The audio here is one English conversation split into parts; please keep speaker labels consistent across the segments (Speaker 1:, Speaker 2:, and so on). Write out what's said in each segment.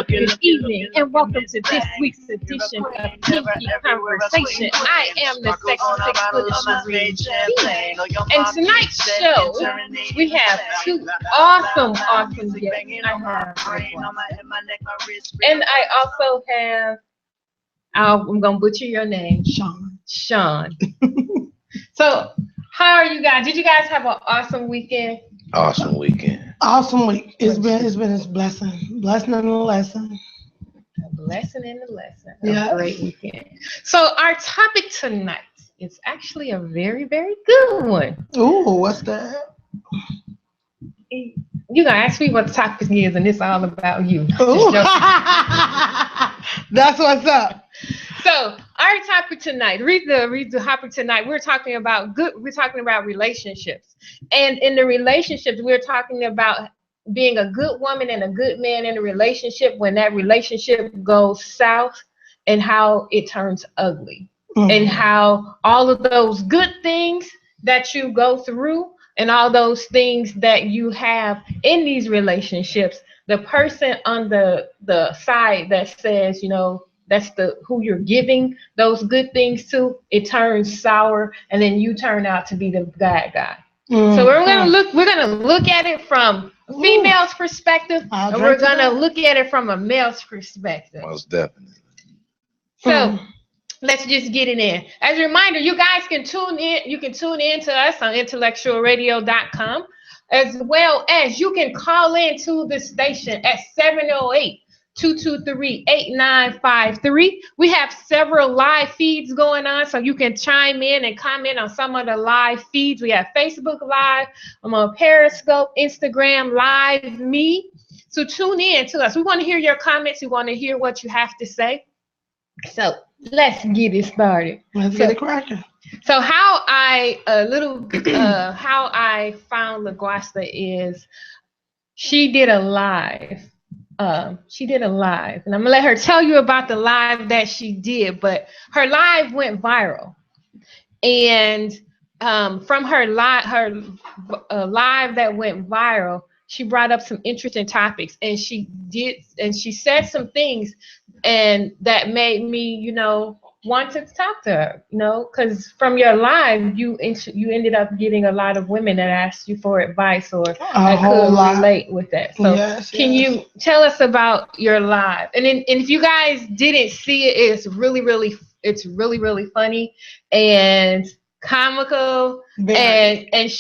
Speaker 1: good evening, and welcome to this week's edition of Kinky Konversations. I am the sexy six and tonight's show, we have two awesome guests. And I also have, I'm going to butcher your name, Sean. So, how are you guys? Did you guys have an awesome weekend?
Speaker 2: Awesome weekend.
Speaker 3: Awesome week. It's been a blessing. Blessing and a lesson.
Speaker 1: A blessing and a lesson.
Speaker 3: Yeah.
Speaker 1: A great weekend. So our topic tonight is actually a very, very good one.
Speaker 3: Ooh, what's that?
Speaker 1: You gonna ask me what the topic is, and it's all about you.
Speaker 3: Ooh. That's what's up.
Speaker 1: So our topic tonight, read the topic tonight. We're talking about relationships. And in the relationships, we're talking about being a good woman and a good man in a relationship when that relationship goes south and how it turns ugly. Mm-hmm. And how all of those good things that you go through and all those things that you have in these relationships, the person on the side that says, you know, that's who you're giving those good things to, it turns sour, and then you turn out to be the bad guy. Mm-hmm. So we're gonna look at it from female's perspective, and we're gonna look at it from a male's perspective.
Speaker 2: Most definitely.
Speaker 1: So let's just get it in. As a reminder, you guys can tune in. You can tune in to us on IntellectualRadio.com, as well as you can call in to the station at 708-223-8953. We have several live feeds going on, so you can chime in and comment on some of the live feeds. We have Facebook Live, I'm on Periscope, Instagram Live, me. So tune in to us. We want to hear your comments. We want to hear what you have to say. So let's get it started.
Speaker 3: Let's get it cracking.
Speaker 1: So how I found LaGuasta is she did a live. And I'm gonna let her tell you about the live that she did, but her live went viral. And from her live that went viral, she brought up some interesting topics, and she said some things, and that made me, you know, want to talk to her, you know, because from your live, you ended up getting a lot of women that asked you for advice or that could relate with that. So can you tell us about your live? And if you guys didn't see it, it's really, really funny and comical. Very. And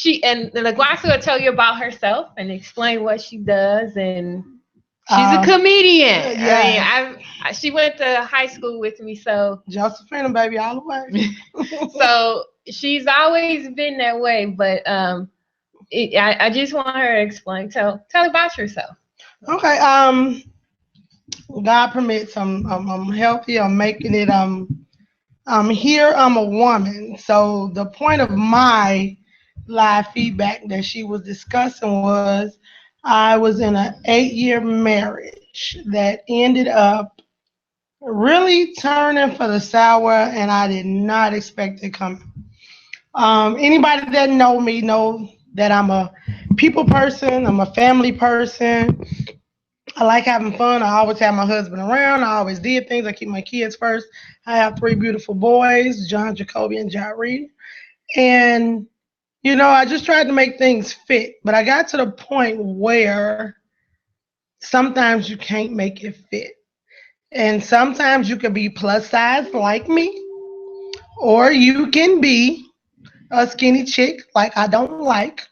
Speaker 1: LaGuasta will tell you about herself and explain what she does, and she's a comedian. Yeah. She went to high school with me, so
Speaker 3: Josephina, baby, all the way.
Speaker 1: So she's always been that way, but I just want her to explain. Tell about yourself.
Speaker 3: Okay. God permits. I'm healthy. I'm making it. I'm here. I'm a woman. So the point of my live feedback that she was discussing was, I was in an 8-year marriage that ended up really turning for the sour, and I did not expect it coming. Anybody that know me know that I'm a people person. I'm a family person. I like having fun. I always have my husband around. I always did things. I keep my kids first. I have 3 beautiful boys, John, Jacoby, and Jared. And you know, I just tried to make things fit, but I got to the point where sometimes you can't make it fit. And sometimes you can be plus size like me, or you can be a skinny chick like I don't like,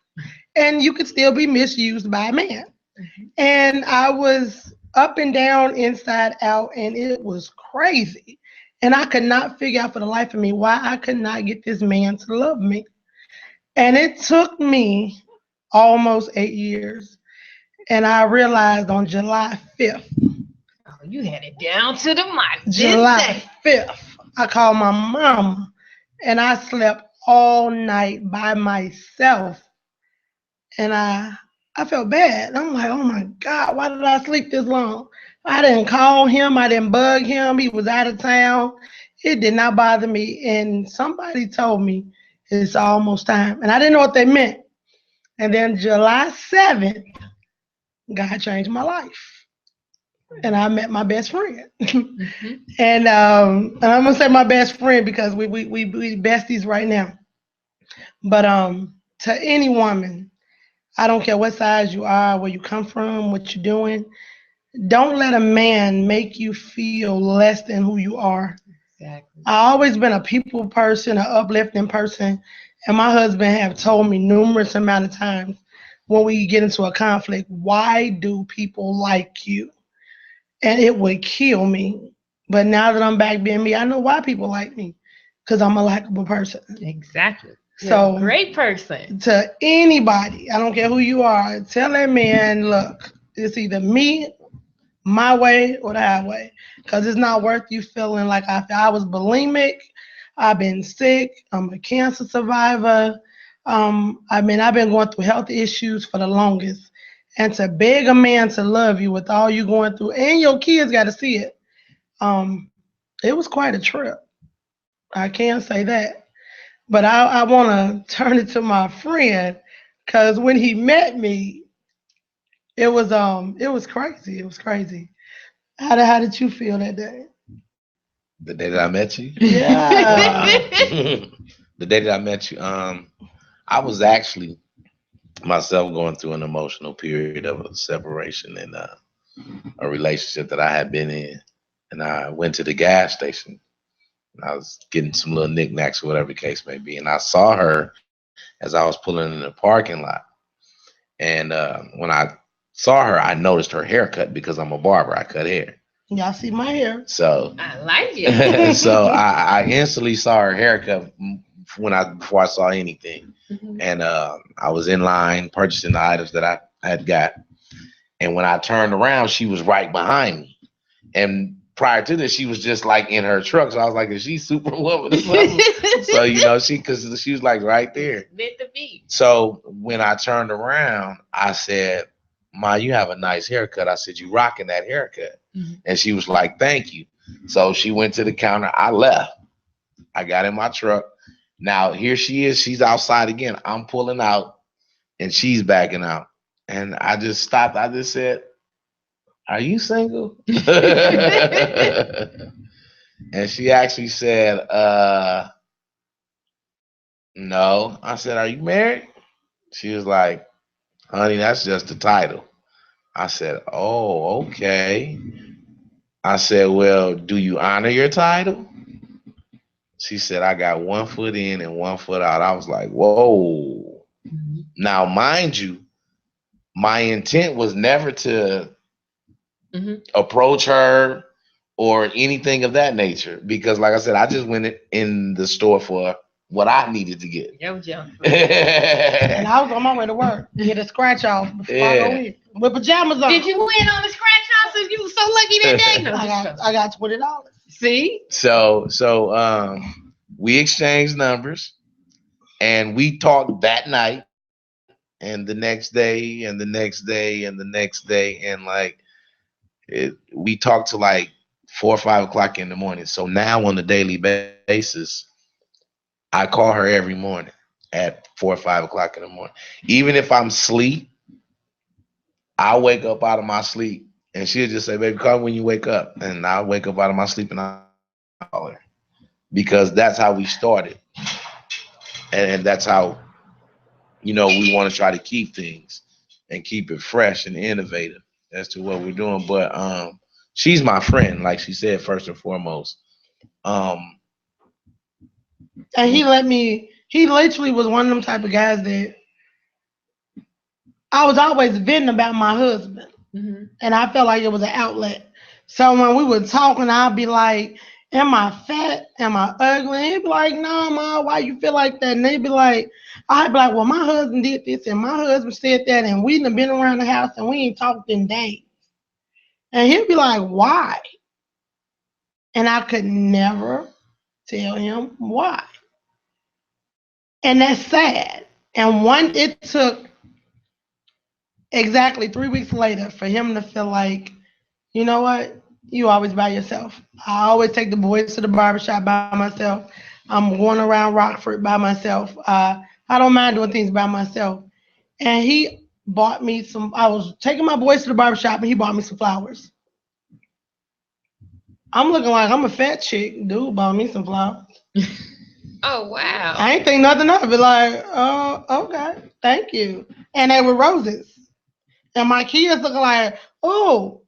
Speaker 3: and you could still be misused by a man. Mm-hmm. And I was up and down, inside out, and it was crazy. And I could not figure out for the life of me why I could not get this man to love me. And it took me almost 8 years. And I realized on July 5th.
Speaker 1: Oh, you had it down to the mic.
Speaker 3: July 5th, I called my mama, and I slept all night by myself. And I felt bad. I'm like, oh my God, why did I sleep this long? I didn't call him. I didn't bug him. He was out of town. It did not bother me. And somebody told me it's almost time. And I didn't know what they meant. And then July 7th, God changed my life. and I met my best friend. And I'm gonna say my best friend because we besties right now. But to any woman, I don't care what size you are, where you come from, what you're doing. Don't let a man make you feel less than who you are.
Speaker 1: Exactly.
Speaker 3: I always been a people person, an uplifting person, and my husband have told me numerous amount of times when we get into a conflict, why do people like you? And it would kill me. But now that I'm back being me, I know why people like me, because I'm a likable person.
Speaker 1: Exactly. You're
Speaker 3: So
Speaker 1: a great person.
Speaker 3: to anybody, I don't care who you are, tell that man, look, it's either me, my way, or the highway, because it's not worth you feeling like I feel. I was bulimic. I've been sick. I'm a cancer survivor. I've been going through health issues for the longest. And to beg a man to love you with all you going through, and your kids got to see it, um, it was quite a trip. I can't say that. But I want to turn it to my friend, because when he met me, it was crazy. It was crazy. How did you feel that day?
Speaker 2: The day that I met you,
Speaker 3: Yeah.
Speaker 2: the day that I met you, I was actually myself going through an emotional period of a separation and a relationship that I had been in, and I went to the gas station. And I was getting some little knickknacks or whatever the case may be, and I saw her as I was pulling in the parking lot. And when I saw her, I noticed her haircut because I'm a barber. I cut hair.
Speaker 3: Y'all see my hair.
Speaker 2: So
Speaker 1: I like it.
Speaker 2: so I instantly saw her haircut before I saw anything. And I was in line purchasing the items that I had got. And when I turned around, she was right behind me. And prior to this, she was just like in her truck. So I was like, is she Superwoman or something? So, because she was like right there.
Speaker 1: Meant to be.
Speaker 2: So when I turned around, I said, Ma, you have a nice haircut. I said, you rocking that haircut. And she was like, thank you. So she went to the counter. I left. I got in my truck. Now here she is. She's outside again. I'm pulling out and she's backing out. And I just stopped. I just said, are you single? And she actually said, no. I said, are you married? She was like, honey, that's just the title. I said, oh, okay. I said, well, do you honor your title? She said, I got 1 foot in and 1 foot out. I was like, whoa. Now, mind you, my intent was never to approach her or anything of that nature. Because like I said, I just went in the store for what I needed to get.
Speaker 3: And I was on my way to work. Get a scratch off before I go in. With pajamas on.
Speaker 1: Did you win on the scratch off? So you were so lucky that day. No,
Speaker 3: I got $20.
Speaker 1: See?
Speaker 2: So we exchanged numbers and we talked that night and the next day and the next day and the next day. And we talked to like 4 or 5 o'clock in the morning. So now on a daily basis, I call her every morning at 4 or 5 o'clock in the morning. Even if I'm asleep, I wake up out of my sleep and she'll just say, baby, call me when you wake up. And I'll wake up out of my sleep and I'll call her. Because that's how we started. And that's how, we want to try to keep things and keep it fresh and innovative as to what we're doing. But she's my friend, like she said, first and foremost.
Speaker 3: And he literally was one of them type of guys that I was always venting about my husband. And I felt like it was an outlet. So when we were talking, I'd be like, am I fat? Am I ugly? And he'd be like, no, Ma, why you feel like that? And I'd be like, well, my husband did this and my husband said that and we done been around the house and we ain't talked in days. And he'd be like, why? And I could never tell him why. And that's sad. And it took exactly 3 weeks later for him to feel like, you know what? You always by yourself. I always take the boys to the barbershop by myself. I'm going around Rockford by myself. I don't mind doing things by myself. And he bought me I was taking my boys to the barbershop and he bought me some flowers. I'm looking like I'm a fat chick. Dude bought me some flowers.
Speaker 1: Oh, wow.
Speaker 3: I ain't think nothing of it. Like, oh, okay, thank you. And they were roses. And my kids looking like, oh,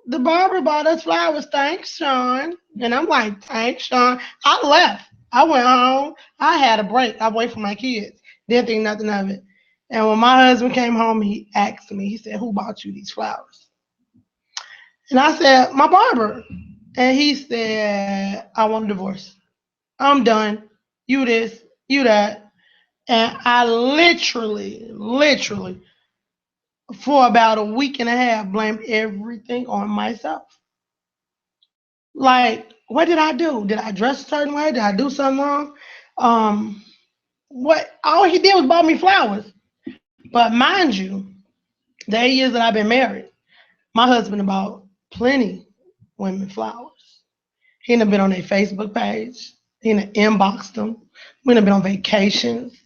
Speaker 3: the barber bought us flowers. Thanks, Sean. And I'm like, thanks, Sean. I left. I went home. I had a break. I waited for my kids. Didn't think nothing of it. And when my husband came home, he asked me, he said, who bought you these flowers? And I said, my barber. And he said, I want a divorce. I'm done. You this, you that. And I literally, for about a week and a half, blamed everything on myself. Like, what did I do? Did I dress a certain way? Did I do something wrong? What all he did was bought me flowers. But mind you, the 8 years that I've been married, my husband bought plenty women flowers. He done been on their Facebook page. He done inboxed them. We done been on vacations.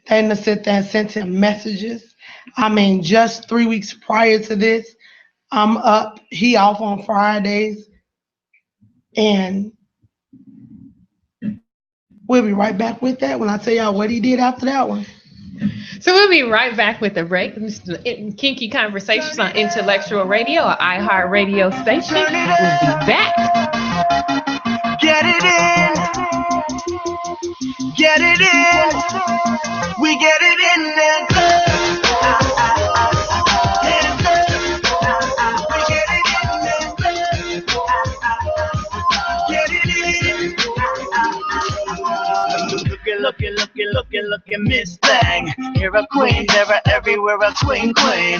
Speaker 3: They done sit there and sent him messages. I mean, just 3 weeks prior to this, I'm up. He off on Fridays. And we'll be right back with that when I tell y'all what he did after that one.
Speaker 1: So we'll be right back with a break. This is Kinky Konversations on Intellectual Radio, or iHeartRadio station. We'll be back.
Speaker 4: Get it in. Get it in. We get it in there. We get it in there. Get it in. Looking, Miss Thing. You're a queen, never everywhere, a queen.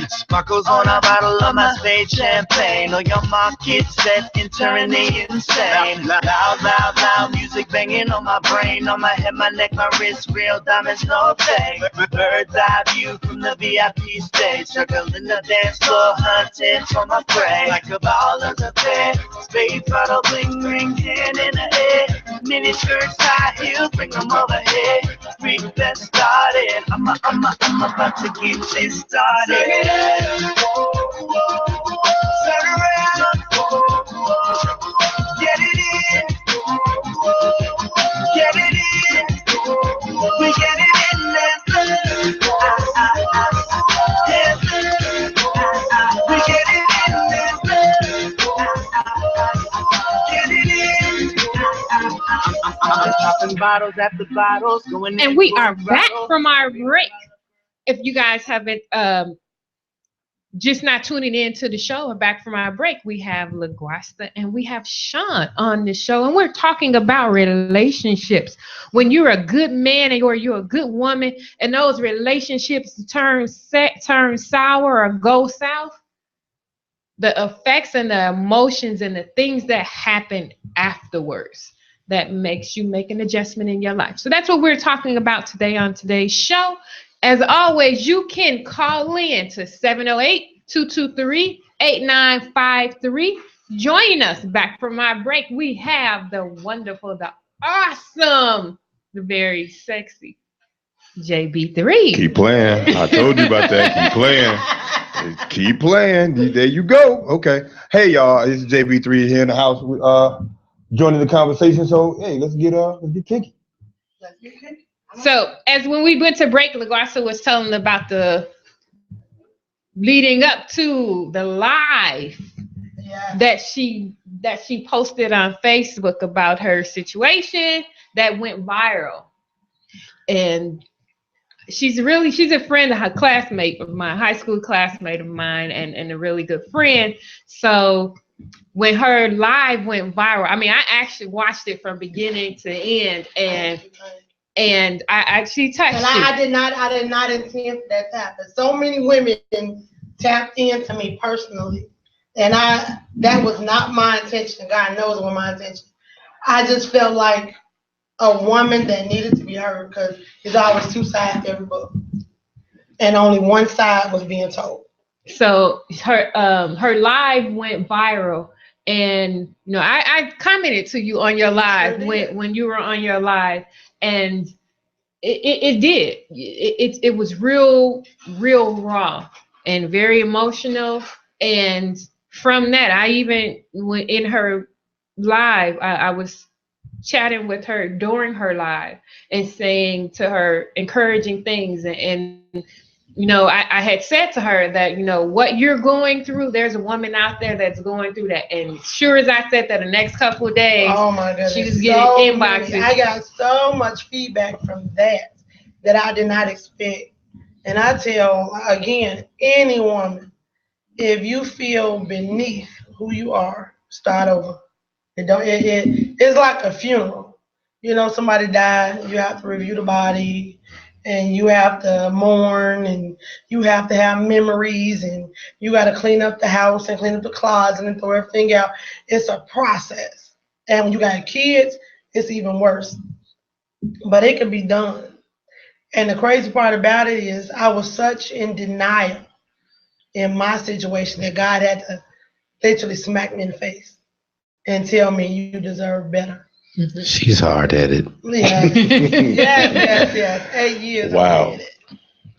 Speaker 4: Sparkles on a bottle of my spade champagne. On your market set, entering the insane. Loud music banging on my brain, on my head, my neck, my wrist, real diamonds, no fake. Bird's eye view from the VIP stage, circling the dance floor, hunting for my prey. Like a ball of the bed, spade bottle, bling, ring, hand in the head. Mini skirts, high heels, bring them overhead. We been started. I'm about to get this started. Turn around. Get it in. Get it in. We get it in there. We get it in there. Get it in. I'm popping bottles after bottles, going.
Speaker 1: And we are back from our break. If you guys haven't just not tuning in to the show, we're back from our break. We have LaGuasta and we have Sean on the show, and we're talking about relationships. When you're a good man or you're a good woman, and those relationships turn sour or go south, the effects and the emotions and the things that happen afterwards that makes you make an adjustment in your life. So that's what we're talking about today on today's show. As always, you can call in to 708-223-8953. Join us back from our break. We have the wonderful, the awesome, the very sexy JB3.
Speaker 5: Keep playing. I told you about that. Keep playing. Keep playing. There you go. Okay. Hey, y'all. It's JB3 here in the house. Joining the conversation. So, hey, let's get kinky.
Speaker 1: So, as when we went to break, LaGuasta was telling about the leading up to the live that she posted on Facebook about her situation that went viral. And she's a friend of her classmate of mine, high school classmate of mine, and a really good friend. So when her live went viral, I mean, I actually watched it from beginning to end, and I actually touched it.
Speaker 3: I did not intend for that to happen. So many women tapped into me personally, and that was not my intention. God knows what my intention. I just felt like a woman that needed to be heard, because there's always two sides to every book, and only one side was being told.
Speaker 1: So her live went viral, and I commented to you on your live when you were on your live, and it did. It was real raw and very emotional. And from that, I even went in her live, I was chatting with her during her live and saying to her encouraging things, and you know, I had said to her that, you know, what you're going through, there's a woman out there that's going through that. And sure as I said that, the next couple of days,
Speaker 3: oh my goodness,
Speaker 1: she was getting inboxes.
Speaker 3: I got so much feedback from that I did not expect. And I tell, again, any woman, if you feel beneath who you are, start over. It's like a funeral. You know, somebody died, you have to review the body, and you have to mourn, and you have to have memories, and you got to clean up the house and clean up the closet and throw everything out. It's a process. And when you got kids, it's even worse. But it can be done. And the crazy part about it is I was such in denial in my situation that God had to literally smack me in the face and tell me you deserve better.
Speaker 2: She's hard-headed.
Speaker 3: Yeah. yes. 8 years.
Speaker 2: Wow.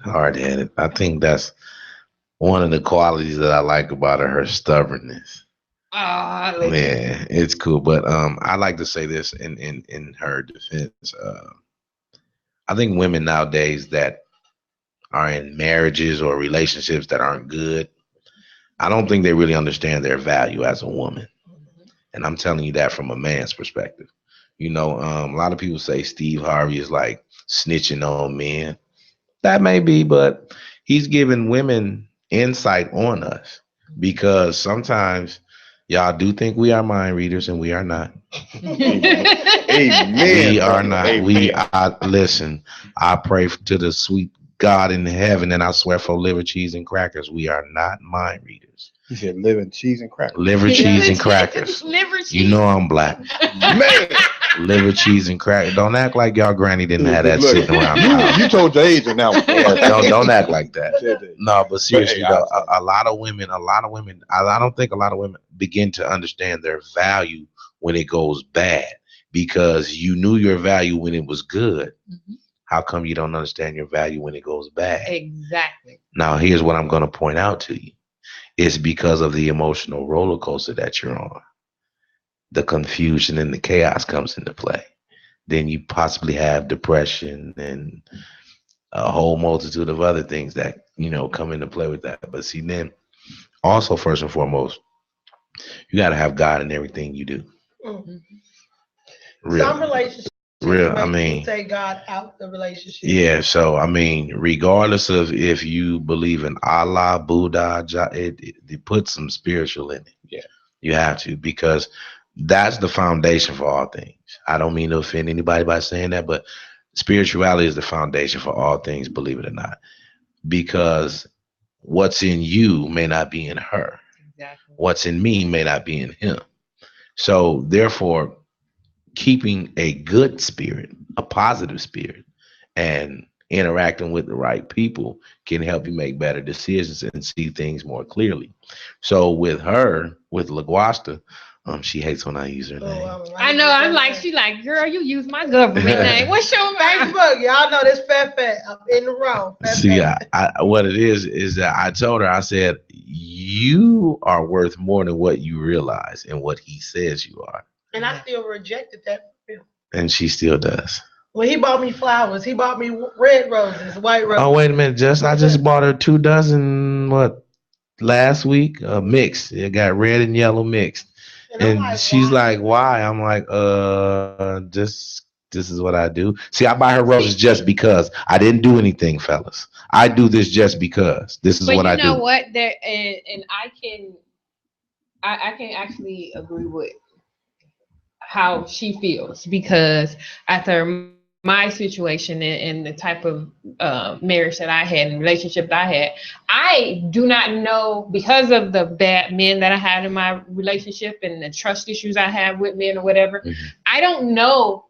Speaker 2: Hard-headed. I think that's one of the qualities that I like about her stubbornness. Yeah, it's cool. But I like to say this in her defense. I think women nowadays that are in marriages or relationships that aren't good, I don't think they really understand their value as a woman. And I'm telling you that from a man's perspective. You know, a lot of people say Steve Harvey is like snitching on men. That may be, but he's giving women insight on us, because sometimes y'all do think we are mind readers and we are not.
Speaker 5: Amen.
Speaker 2: We are not.
Speaker 5: Amen.
Speaker 2: We are. Listen, I pray to the sweet God in heaven, and I swear for liver, cheese, and crackers, we are not mind readers.
Speaker 5: He said liver, cheese, and crackers.
Speaker 2: Liver, cheese, and crackers.
Speaker 1: Liver, cheese.
Speaker 2: You know I'm black.
Speaker 5: Man.
Speaker 2: Liver, cheese, and crackers. Don't act like y'all granny didn't have that sitting around the house.
Speaker 5: You told your age on that one.
Speaker 2: Don't act like that. No, but seriously,
Speaker 5: Hey,
Speaker 2: though, a lot of women, I don't think a lot of women begin to understand their value when it goes bad, because you knew your value when it was good. Mm-hmm. How come you don't understand your value when it goes bad?
Speaker 1: Exactly.
Speaker 2: Now, here's what I'm going to point out to you. It's because of the emotional roller coaster that you're on. The confusion and the chaos comes into play. Then you possibly have depression and a whole multitude of other things that, you know, come into play with that. But see, then also, first and foremost, you got to have God in everything you do.
Speaker 3: Mm-hmm.
Speaker 2: Real.
Speaker 3: Some relationships,
Speaker 2: I mean,
Speaker 3: take God out the relationship.
Speaker 2: Yeah, so I mean, regardless of if you believe in Allah, Buddha, it puts some spiritual in it. Yeah, you have to, because that's the foundation for all things. I don't mean to offend anybody by saying that, but spirituality is the foundation for all things, believe it or not, because what's in you may not be in her. Exactly. What's in me may not be in him. So therefore, keeping a good spirit, a positive spirit, and interacting with the right people can help you make better decisions and see things more clearly. So with her, with LaGuasta, she hates when I use her name.
Speaker 1: I know. I'm like, she like, girl, you use my government name. What's your
Speaker 3: Facebook? Y'all know this fat up in the row.
Speaker 2: See, what it is that I told her, I said, you are worth more than what you realize and what he says you are.
Speaker 3: And I still rejected that.
Speaker 2: And she still does.
Speaker 3: When he bought me flowers, he bought me red roses, white roses.
Speaker 2: Oh, wait a minute. I just bought her 2 dozen, last week? Mixed. It got red and yellow mixed. And like, she's like, why? I'm like, this is what I do. See, I buy her roses just because. I didn't do anything, fellas. I do this just because. This is what I do.
Speaker 1: But you know what? There, and I can actually agree with how she feels, because after my situation and the type of marriage that I had and relationship that I had, I do not know, because of the bad men that I had in my relationship and the trust issues I have with men or whatever, I don't know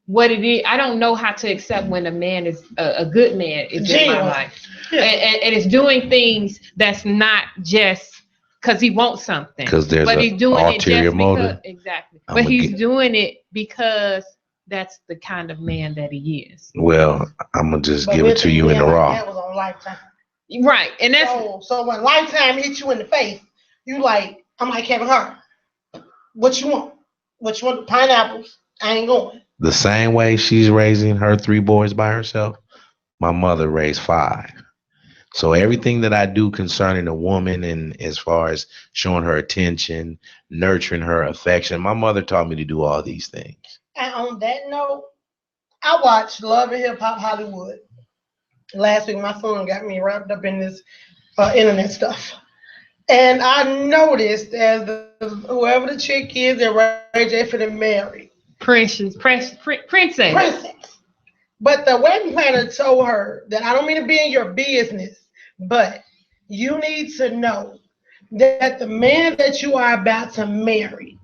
Speaker 1: what it is. I don't know how to accept when a man is a good man is in my life, and is doing things that's not just because he wants something, but he's doing it just because. Exactly. But he's doing it because that's the kind of man that he is.
Speaker 2: Well, I'm gonna just give it to you in the raw.
Speaker 3: That was on Lifetime.
Speaker 1: Right. And that's
Speaker 3: so when Lifetime hits you in the face, you like, I'm like Kevin Hart. What you want? Which one? Pineapples. I ain't going.
Speaker 2: The same way she's raising her 3 boys by herself, my mother raised 5. So everything that I do concerning a woman and as far as showing her attention, nurturing her affection, my mother taught me to do all these things.
Speaker 3: And on that note, I watched Love and Hip Hop Hollywood. Last week, my son got me wrapped up in this internet stuff. And I noticed as whoever the chick is that Ray J for them married.
Speaker 1: Princess.
Speaker 3: But the wedding planner told her that I don't mean to be in your business, but you need to know that the man that you are about to marry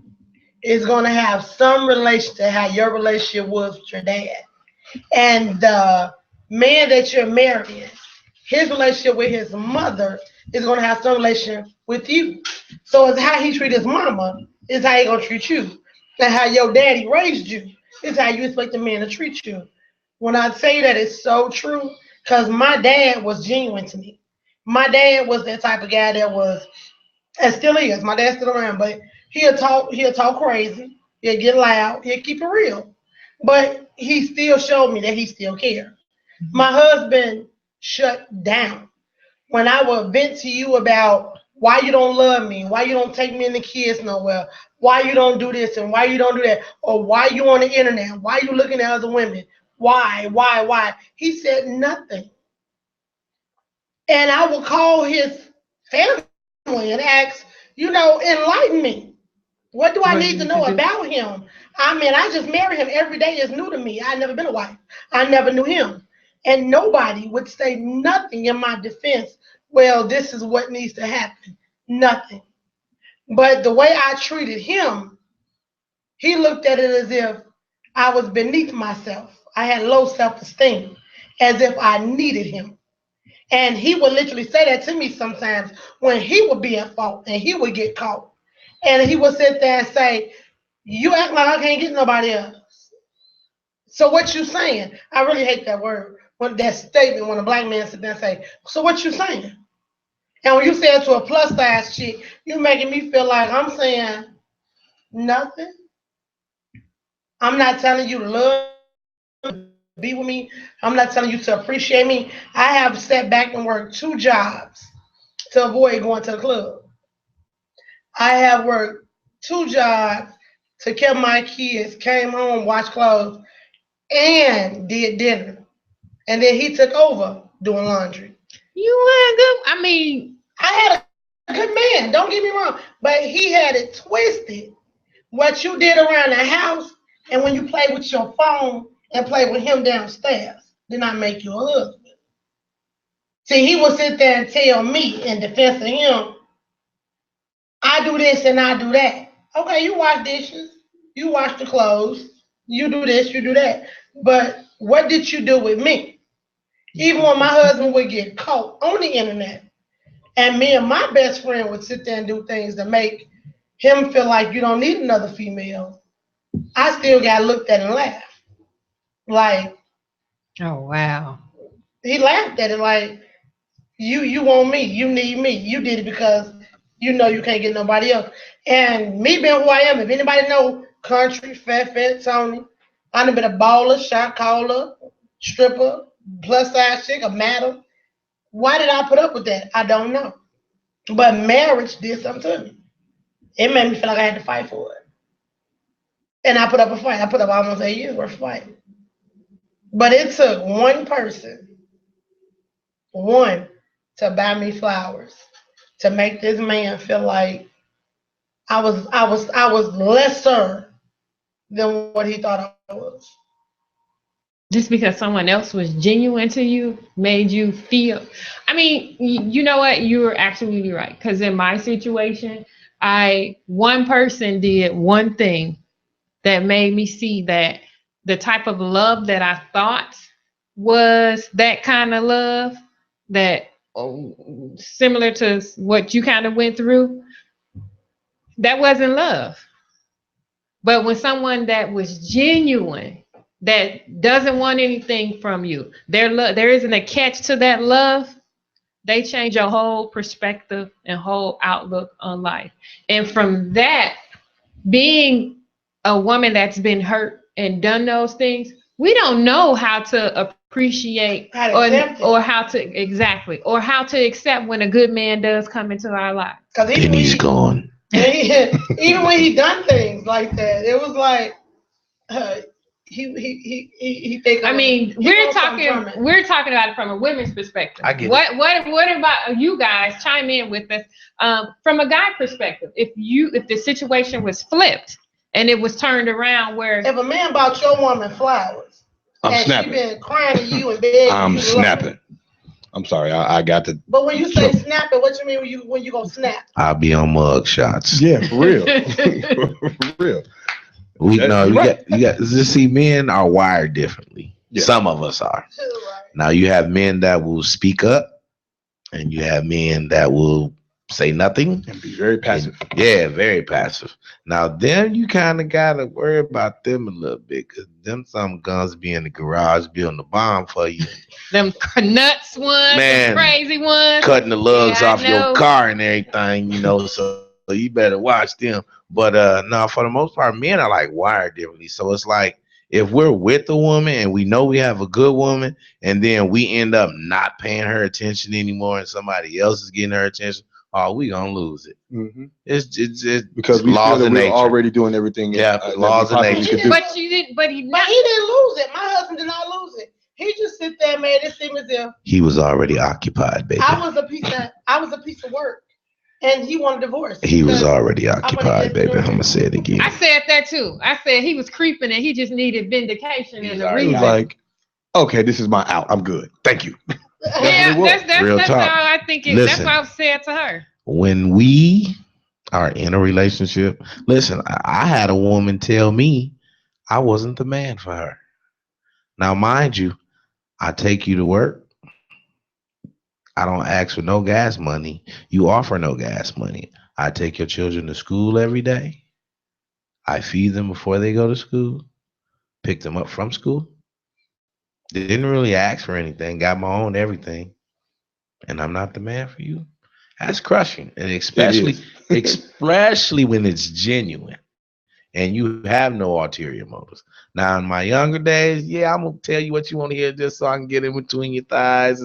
Speaker 3: is going to have some relation to how your relationship was with your dad. And the man that you're marrying, his relationship with his mother is going to have some relation with you. So it's how he treat his mama is how he going to treat you. And how your daddy raised you is how you expect the man to treat you. When I say that, it's so true because my dad was genuine to me. My dad was that type of guy that was, and still is. My dad's still around, but he'll talk crazy. He'll get loud. He'll keep it real. But he still showed me that he still cared. My husband shut down. When I would vent to you about why you don't love me, why you don't take me and the kids nowhere, why you don't do this and why you don't do that, or why you on the internet, why you looking at other women, why? He said nothing. And I would call his family and ask, enlighten me. What do I need to know about him? I mean, I just married him. Every day is new to me. I've never been a wife. I never knew him. And nobody would say nothing in my defense. Well, this is what needs to happen. Nothing. But the way I treated him, he looked at it as if I was beneath myself. I had low self-esteem, as if I needed him. And he would literally say that to me sometimes when he would be at fault and he would get caught. And he would sit there and say, you act like I can't get nobody else. So what you saying? I really hate that word. That statement when a black man sit there and say, so what you saying? And when you say it to a plus size chick, you making me feel like I'm saying nothing. I'm not telling you to love, be with me. I'm not telling you to appreciate me. I have sat back and worked 2 jobs to avoid going to the club. I have worked 2 jobs to keep my kids, came home, washed clothes, and did dinner. And then he took over doing laundry.
Speaker 1: You had good. I mean,
Speaker 3: I had a good man, don't get me wrong, but he had it twisted. What you did around the house and when you play with your phone and play with him downstairs did not make you a husband. See, he would sit there and tell me in defense of him, I do this and I do that. Okay, you wash dishes, you wash the clothes, you do this, you do that. But what did you do with me? Even when my husband would get caught on the internet, and me and my best friend would sit there and do things to make him feel like you don't need another female, I still got looked at and laughed. Like,
Speaker 1: oh wow.
Speaker 3: He laughed at it like, you want me, you need me. You did it because you know you can't get nobody else. And me being who I am, if anybody know country, fat Tony, I done been a baller, shot caller, stripper, plus size chick, a madam. Why did I put up with that? I don't know. But marriage did something to me. It made me feel like I had to fight for it. And I put up a fight. I put up almost 8 years worth of fighting. But it took one person, to buy me flowers, to make this man feel like I was lesser than what he thought I was.
Speaker 1: Just because someone else was genuine to you made you feel. I mean, you know what? You were absolutely right. Because in my situation, one person did one thing that made me see that the type of love that I thought was that kind of love, that similar to what you kind of went through, that wasn't love. But when someone that was genuine, that doesn't want anything from you, there isn't a catch to that love, they change your whole perspective and whole outlook on life. And from that, being a woman that's been hurt and done those things, we don't know how to appreciate or how to accept when a good man does come into our life.
Speaker 2: Then he's gone.
Speaker 3: Even when he done things like that, it was like he think.
Speaker 1: I mean, we're talking about it from a women's perspective.
Speaker 2: I get
Speaker 1: it. What about you guys? Chime in with us from a guy perspective. If the situation was flipped and it was turned around, where
Speaker 3: if a man bought your woman flowers,
Speaker 5: I'm snapping.
Speaker 3: She been crying to you and begging.
Speaker 5: I'm snapping. I'm sorry, I got to.
Speaker 3: But when you say snapping, what you mean when you gonna snap?
Speaker 2: I'll be on mug shots.
Speaker 5: Yeah, for real. For real.
Speaker 2: You got just see, men are wired differently. Yeah. Some of us are.
Speaker 3: Right.
Speaker 2: Now you have men that will speak up, and you have men that will say nothing
Speaker 5: and be very passive.
Speaker 2: Very passive. Now then you kind of gotta worry about them a little bit, because them some guns be in the garage building a bomb for you.
Speaker 1: Them nuts ones,
Speaker 2: man,
Speaker 1: them crazy ones,
Speaker 2: cutting the lugs off your car and everything, so you better watch them. But no, for the most part, men are like wired differently. So it's like, if we're with a woman and we know we have a good woman, and then we end up not paying her attention anymore and somebody else is getting her attention, we gonna lose it.
Speaker 5: Mm-hmm.
Speaker 2: It's
Speaker 5: because we
Speaker 2: laws
Speaker 5: feel that
Speaker 2: of nature.
Speaker 5: We're already doing everything.
Speaker 2: Laws of nature.
Speaker 1: But he didn't
Speaker 3: lose it. My husband did not lose it. He just sit there and made it seem as if
Speaker 2: he was already occupied, baby.
Speaker 3: I was a piece of work, and he wanted a divorce.
Speaker 2: He was already occupied, baby. I'm gonna say it again.
Speaker 1: I said that too. I said he was creeping and he just needed vindication and a reason.
Speaker 5: Like, okay, this is my out. I'm good. Thank you.
Speaker 1: Yeah, that's how I think it.
Speaker 2: Listen,
Speaker 1: that's what I've said to her.
Speaker 2: When we are in a relationship, listen, I had a woman tell me I wasn't the man for her. Now, mind you, I take you to work. I don't ask for no gas money. You offer no gas money. I take your children to school every day. I feed them before they go to school. Pick them up from school. Didn't really ask for anything. Got my own everything. And I'm not the man for you. That's crushing. And especially when it's genuine and you have no ulterior motives. Now, in my younger days, I'm going to tell you what you want to hear just so I can get in between your thighs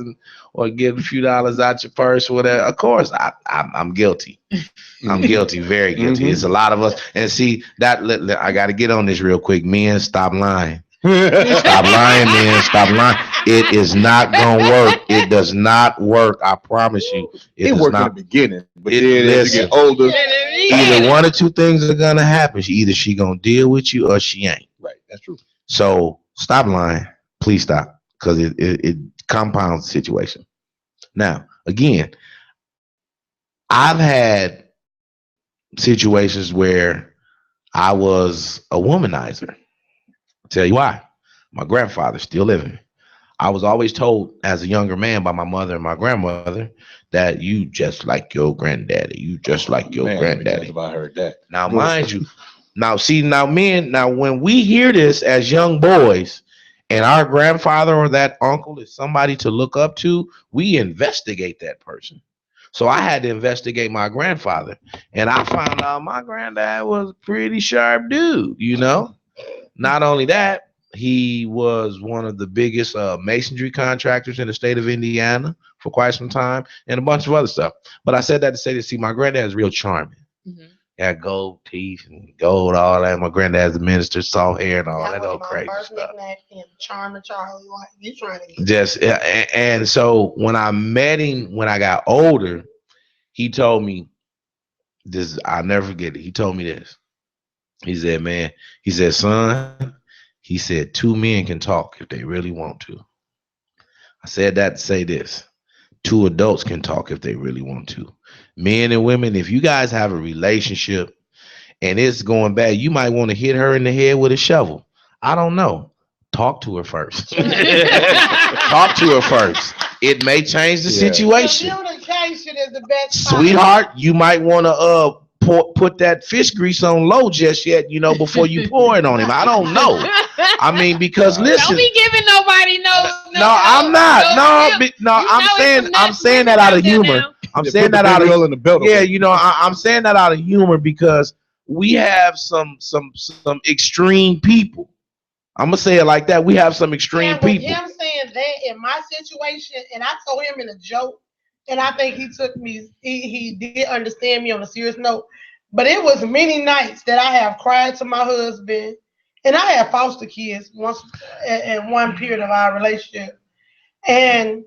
Speaker 2: or get a few dollars out your purse or whatever. Of course, I'm guilty. I'm guilty, very guilty. Mm-hmm. It's a lot of us. And see, I got to get on this real quick. Men, stop lying. Stop lying, man. Stop lying. It is not gonna work. It does not work. I promise you.
Speaker 5: It worked in the beginning, but then as you get older,
Speaker 2: either one or two things are gonna happen. Either she gonna deal with you or she ain't.
Speaker 5: Right. That's true.
Speaker 2: So stop lying. Please stop, because it compounds the situation. Now, again, I've had situations where I was a womanizer. I'll tell you why. My grandfather's still living. I was always told as a younger man by my mother and my grandmother that you just like your granddaddy. You just like your granddaddy.
Speaker 5: I heard that.
Speaker 2: Now, mind you, when we hear this as young boys and our grandfather or that uncle is somebody to look up to, we investigate that person. So I had to investigate my grandfather, and I found out my granddad was a pretty sharp dude, Not only that, he was one of the biggest masonry contractors in the state of Indiana for quite some time, and a bunch of other stuff. But I said that to say see, my granddad is real charming. Mm-hmm. He had gold teeth and gold, all that. My granddad's a minister, soft hair, and all that old crazy stuff.
Speaker 3: Charming Charlie, like you trying to get
Speaker 2: just and so when I met him when I got older, he told me this. I'll never forget it. He told me this. He said, "Man," he said, "Son," he said, "two men can talk if they really want to." I said that to say this. Two adults can talk if they really want to. Men and women, if you guys have a relationship and it's going bad, you might want to hit her in the head with a shovel. I don't know. Talk to her first. Talk to her first. It may change the situation.
Speaker 3: Communication is the best.
Speaker 2: Sweetheart, you might want to put that fish grease on low just yet, before you pour it on him. I don't know. I mean, because listen.
Speaker 1: Don't be giving nobody
Speaker 2: I'm not. I'm saying that out of humor. I'm saying that out of I'm saying that out of humor because we have some extreme people. I'm gonna say it like that. We have some extreme people.
Speaker 3: Him saying that in my situation, and I told him in a joke, and I think he took me. He did understand me on a serious note. But it was many nights that I have cried to my husband, and I had foster kids once at one period of our relationship, and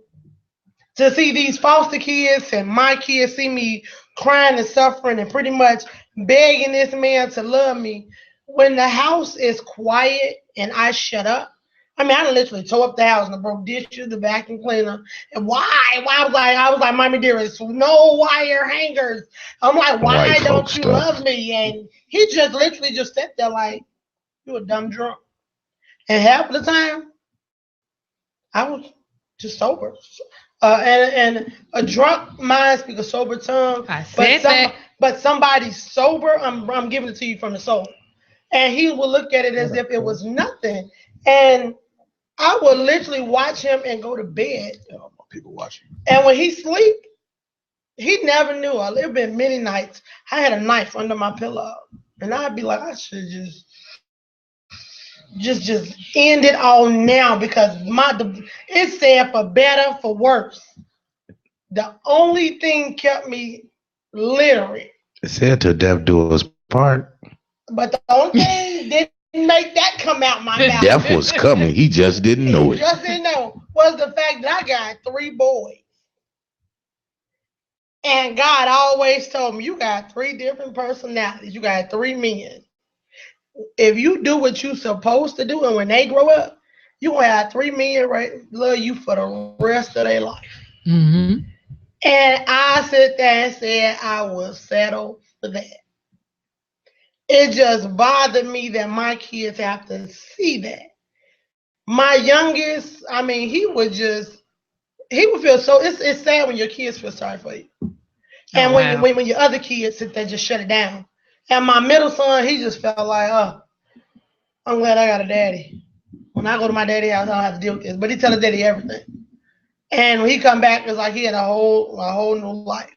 Speaker 3: to see these foster kids and my kids see me crying and suffering and pretty much begging this man to love me when the house is quiet and I shut up. I mean, I literally tore up the house and broke dishes, the vacuum cleaner. And why? I was like, Mommy dearest, no wire hangers. I'm like, why don't you love me? And he just literally just sat there like, you a dumb drunk. And half the time, I was just sober. And a drunk mind speaks a sober tongue.
Speaker 1: I said that.
Speaker 3: But somebody sober, I'm giving it to you from the soul. And he will look at it as if it was nothing. And I would literally watch him and go to bed.
Speaker 5: People watching.
Speaker 3: And when he sleep, he never knew. There been many nights I had a knife under my pillow, and I'd be like, I should just end it all now because it said for better, for worse. The only thing kept me literally.
Speaker 2: It said till death do us part.
Speaker 3: But the only thing didn't make that come out my mouth.
Speaker 2: Death was coming. He just didn't know it.
Speaker 3: Just didn't know. Was the fact that I got 3 boys. And God always told me, you got 3 different personalities. You got 3 men. If you do what you're supposed to do, and when they grow up, you gonna have 3 men love you for the rest of their life.
Speaker 1: Mm-hmm.
Speaker 3: And I sit there and said I will settle for that. It just bothered me that my kids have to see that. My youngest, I mean, he would feel so, it's sad when your kids feel sorry for you. And when your other kids sit there, just shut it down. And my middle son, he just felt like, oh, I'm glad I got a daddy. When I go to my daddy's house, I don't have to deal with this. But he tell his daddy everything. And when he come back, it's like he had a whole new life.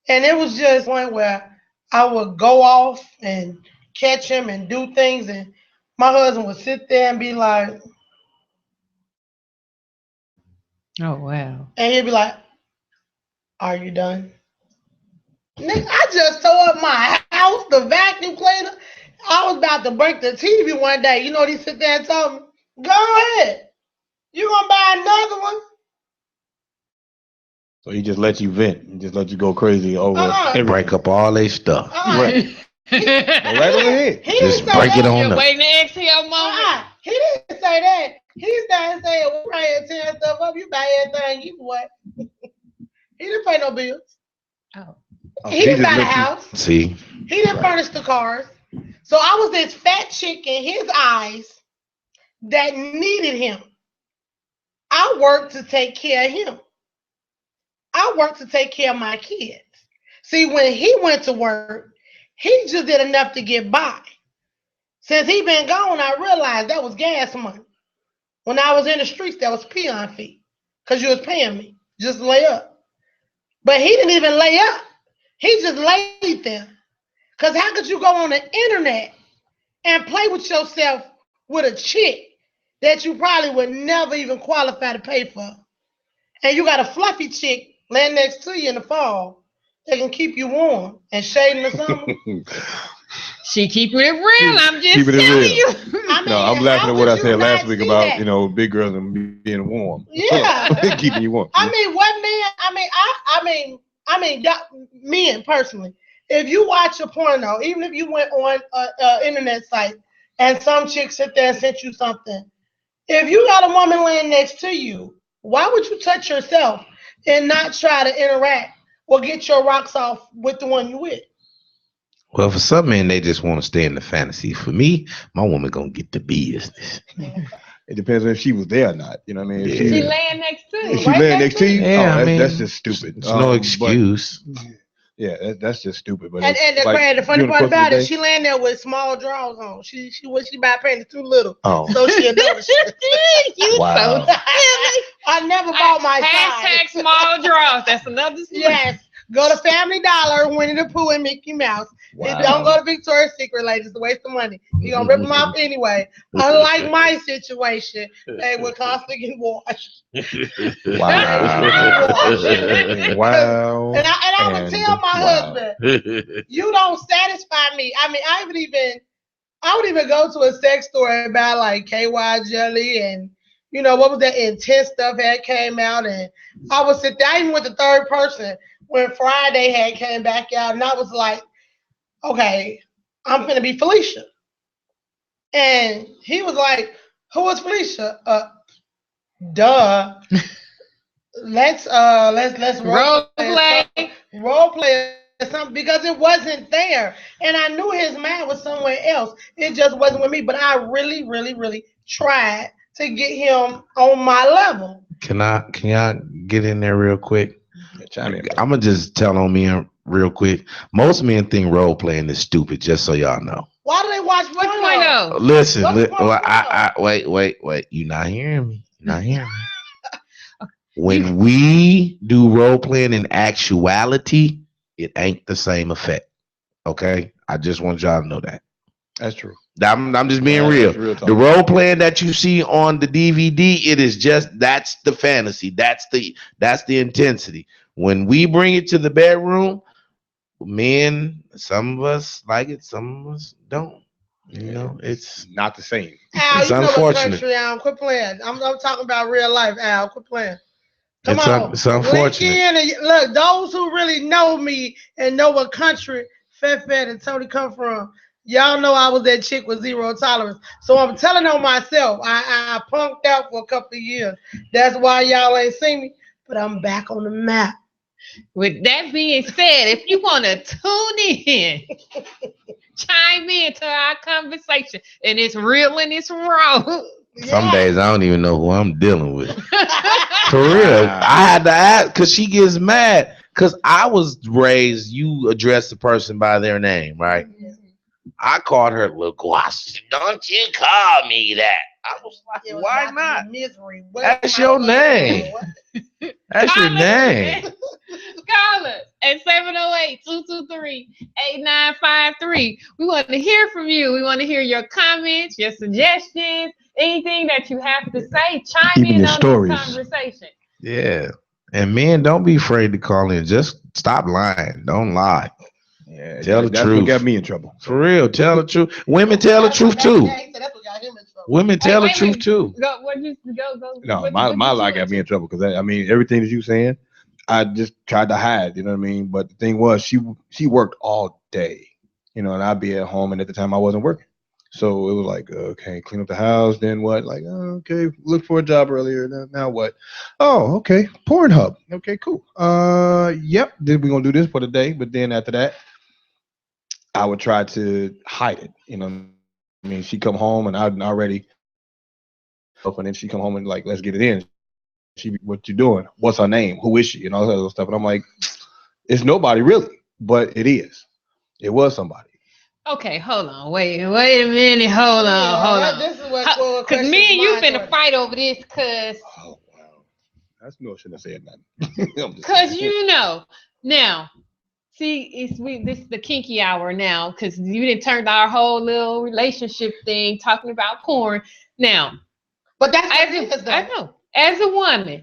Speaker 3: And it was just one where I would go off and catch him and do things, and my husband would sit there and be like,
Speaker 1: oh, wow.
Speaker 3: And he'd be like, are you done? Nigga, I just tore up my house, the vacuum cleaner. I was about to break the TV one day. You know what he sit there and told me? Go ahead. You gonna buy another one?
Speaker 5: So he just let you vent and just let you go crazy over
Speaker 2: and break up all their stuff.
Speaker 5: Right. Right over here.
Speaker 2: Just break it on up.
Speaker 1: Waiting to exhale moment.
Speaker 3: He didn't say that. He started saying, we're trying to tear stuff up. You buy everything you what? He didn't pay no bills.
Speaker 1: Oh.
Speaker 3: He didn't buy the house.
Speaker 2: See?
Speaker 3: He didn't furnish the cars. So I was this fat chick in his eyes that needed him. I worked to take care of him. I worked to take care of my kids. See, when he went to work, he just did enough to get by. Since he been gone, I realized that was gas money. When I was in the streets, that was peon fee. Because you was paying me. Just lay up. But he didn't even lay up. He just laid there. Because how could you go on the internet and play with yourself with a chick that you probably would never even qualify to pay for? And you got a fluffy chick laying next to you in the fall that can keep you warm and shade in the summer.
Speaker 1: She keeping it real. I'm just
Speaker 5: Keeping it
Speaker 1: telling
Speaker 5: real.
Speaker 1: you.
Speaker 3: I mean,
Speaker 5: No, I'm laughing at what I said last week about,
Speaker 3: that?
Speaker 5: Big girls and being warm.
Speaker 3: Yeah.
Speaker 5: Keeping you warm.
Speaker 3: I mean, what man? I mean, men personally. If you watch a porno, even if you went on an internet site and some chick sit there and sent you something, if you got a woman laying next to you, why would you touch yourself and not try to interact or get your rocks off with the one you with?
Speaker 2: Well, for some men, they just want to stay in the fantasy. For me, my woman gonna get the business.
Speaker 5: It depends on if she was there or not. You know what I mean?
Speaker 2: Yeah.
Speaker 1: She laying next to you.
Speaker 5: If she laying next to you?
Speaker 2: Yeah,
Speaker 5: that's just stupid.
Speaker 2: It's no excuse.
Speaker 5: Yeah, that's just stupid. But
Speaker 3: And the funny part about it, she laying there with small drawers on. She buy panties too little.
Speaker 2: Oh.
Speaker 3: So she noticed.
Speaker 2: Wow.
Speaker 3: I never bought my size.
Speaker 1: Hashtag small draws. That's another story.
Speaker 3: Yes. Go to Family Dollar, Winnie the Pooh, and Mickey Mouse.
Speaker 5: Wow.
Speaker 3: Don't go to Victoria's Secret, ladies. It's a waste of money. You're going to rip them off anyway. Unlike my situation, they would constantly get washed.
Speaker 5: Wow. Wow.
Speaker 3: And I would tell my husband, you don't satisfy me. I mean, I would even go to a sex store and buy like KY jelly and, you know, what was that intense stuff had came out, and I would sit there. I even went the third person when Friday had came back out, and I was like, okay, I'm gonna be Felicia. And he was like, who was Felicia? Duh. Let's role play something, because it wasn't there. And I knew his mind was somewhere else. It just wasn't with me. But I really, really, really tried to get him on my level.
Speaker 2: Can y'all get in there real quick? I'm gonna just tell on me real quick. Most men think role playing is stupid, just so y'all know.
Speaker 3: Why do they watch porno?
Speaker 2: Listen, wait. You're not hearing me. When we do role playing in actuality, it ain't the same effect. Okay? I just want y'all to know that.
Speaker 5: That's true.
Speaker 2: I'm just being real. The role playing that you see on the DVD, it is just, that's the fantasy. That's the intensity. When we bring it to the bedroom, men, some of us like it, some of us don't. You know, it's
Speaker 5: not the same.
Speaker 3: Al,
Speaker 2: it's
Speaker 3: you know
Speaker 2: unfortunate.
Speaker 3: what country, quit playing. I'm talking about real life, Al. Quit playing. Come on.
Speaker 2: It's unfortunate.
Speaker 3: Look, those who really know me and know what country Fat and Tony come from, y'all know I was that chick with zero tolerance. So I'm telling on myself, I punked out for a couple of years. That's why y'all ain't seen me, but I'm back on the map.
Speaker 1: With that being said, if you want to tune in, chime in to our conversation, and it's real and it's raw.
Speaker 2: Some days I don't even know who I'm dealing with. For real. I had to ask, because she gets mad. Because I was raised, you address the person by their name, right? I called her Little Guas. Don't you call me that. I was like, why not? That's your name. That's your name.
Speaker 1: Call us at 708-223-8953. We want to hear from you. We want to hear your comments, your suggestions, anything that you have to say. Chime
Speaker 5: Even
Speaker 1: in
Speaker 5: your
Speaker 1: on
Speaker 5: stories.
Speaker 1: this conversation.
Speaker 2: Yeah. And men, don't be afraid to call in. Just stop lying. Don't lie.
Speaker 5: Yeah,
Speaker 2: tell the
Speaker 5: that's
Speaker 2: truth.
Speaker 5: What got me in trouble.
Speaker 2: For real, tell the truth. Women tell the truth too. Women tell the truth too.
Speaker 1: Go.
Speaker 5: No, my lie got me in trouble because I mean everything that you saying, I just tried to hide. You know what I mean? But the thing was, she worked all day, you know, and I'd be at home, and at the time I wasn't working, so it was like, okay, clean up the house, then what? Like, okay, look for a job earlier. Now what? Oh, okay, Pornhub. Okay, cool. Yep. Then we're gonna do this for the day, but then after that, I would try to hide it. You know, I mean, she come home and I'd already, and then she come home and like, let's get it in. She, what you doing? What's her name? Who is she? And all that other stuff. And I'm like, it's nobody really, but it is. It was somebody.
Speaker 1: Okay, hold on. Wait a minute. Hold on.
Speaker 3: This is what
Speaker 1: because me and you finna fight over this, cause.
Speaker 5: Oh wow, that's no, I shouldn't have said nothing.
Speaker 1: Because you know now. See, this is the kinky hour now, because you didn't turn our whole little relationship thing talking about porn. Now,
Speaker 3: but that's
Speaker 1: I know. As a woman,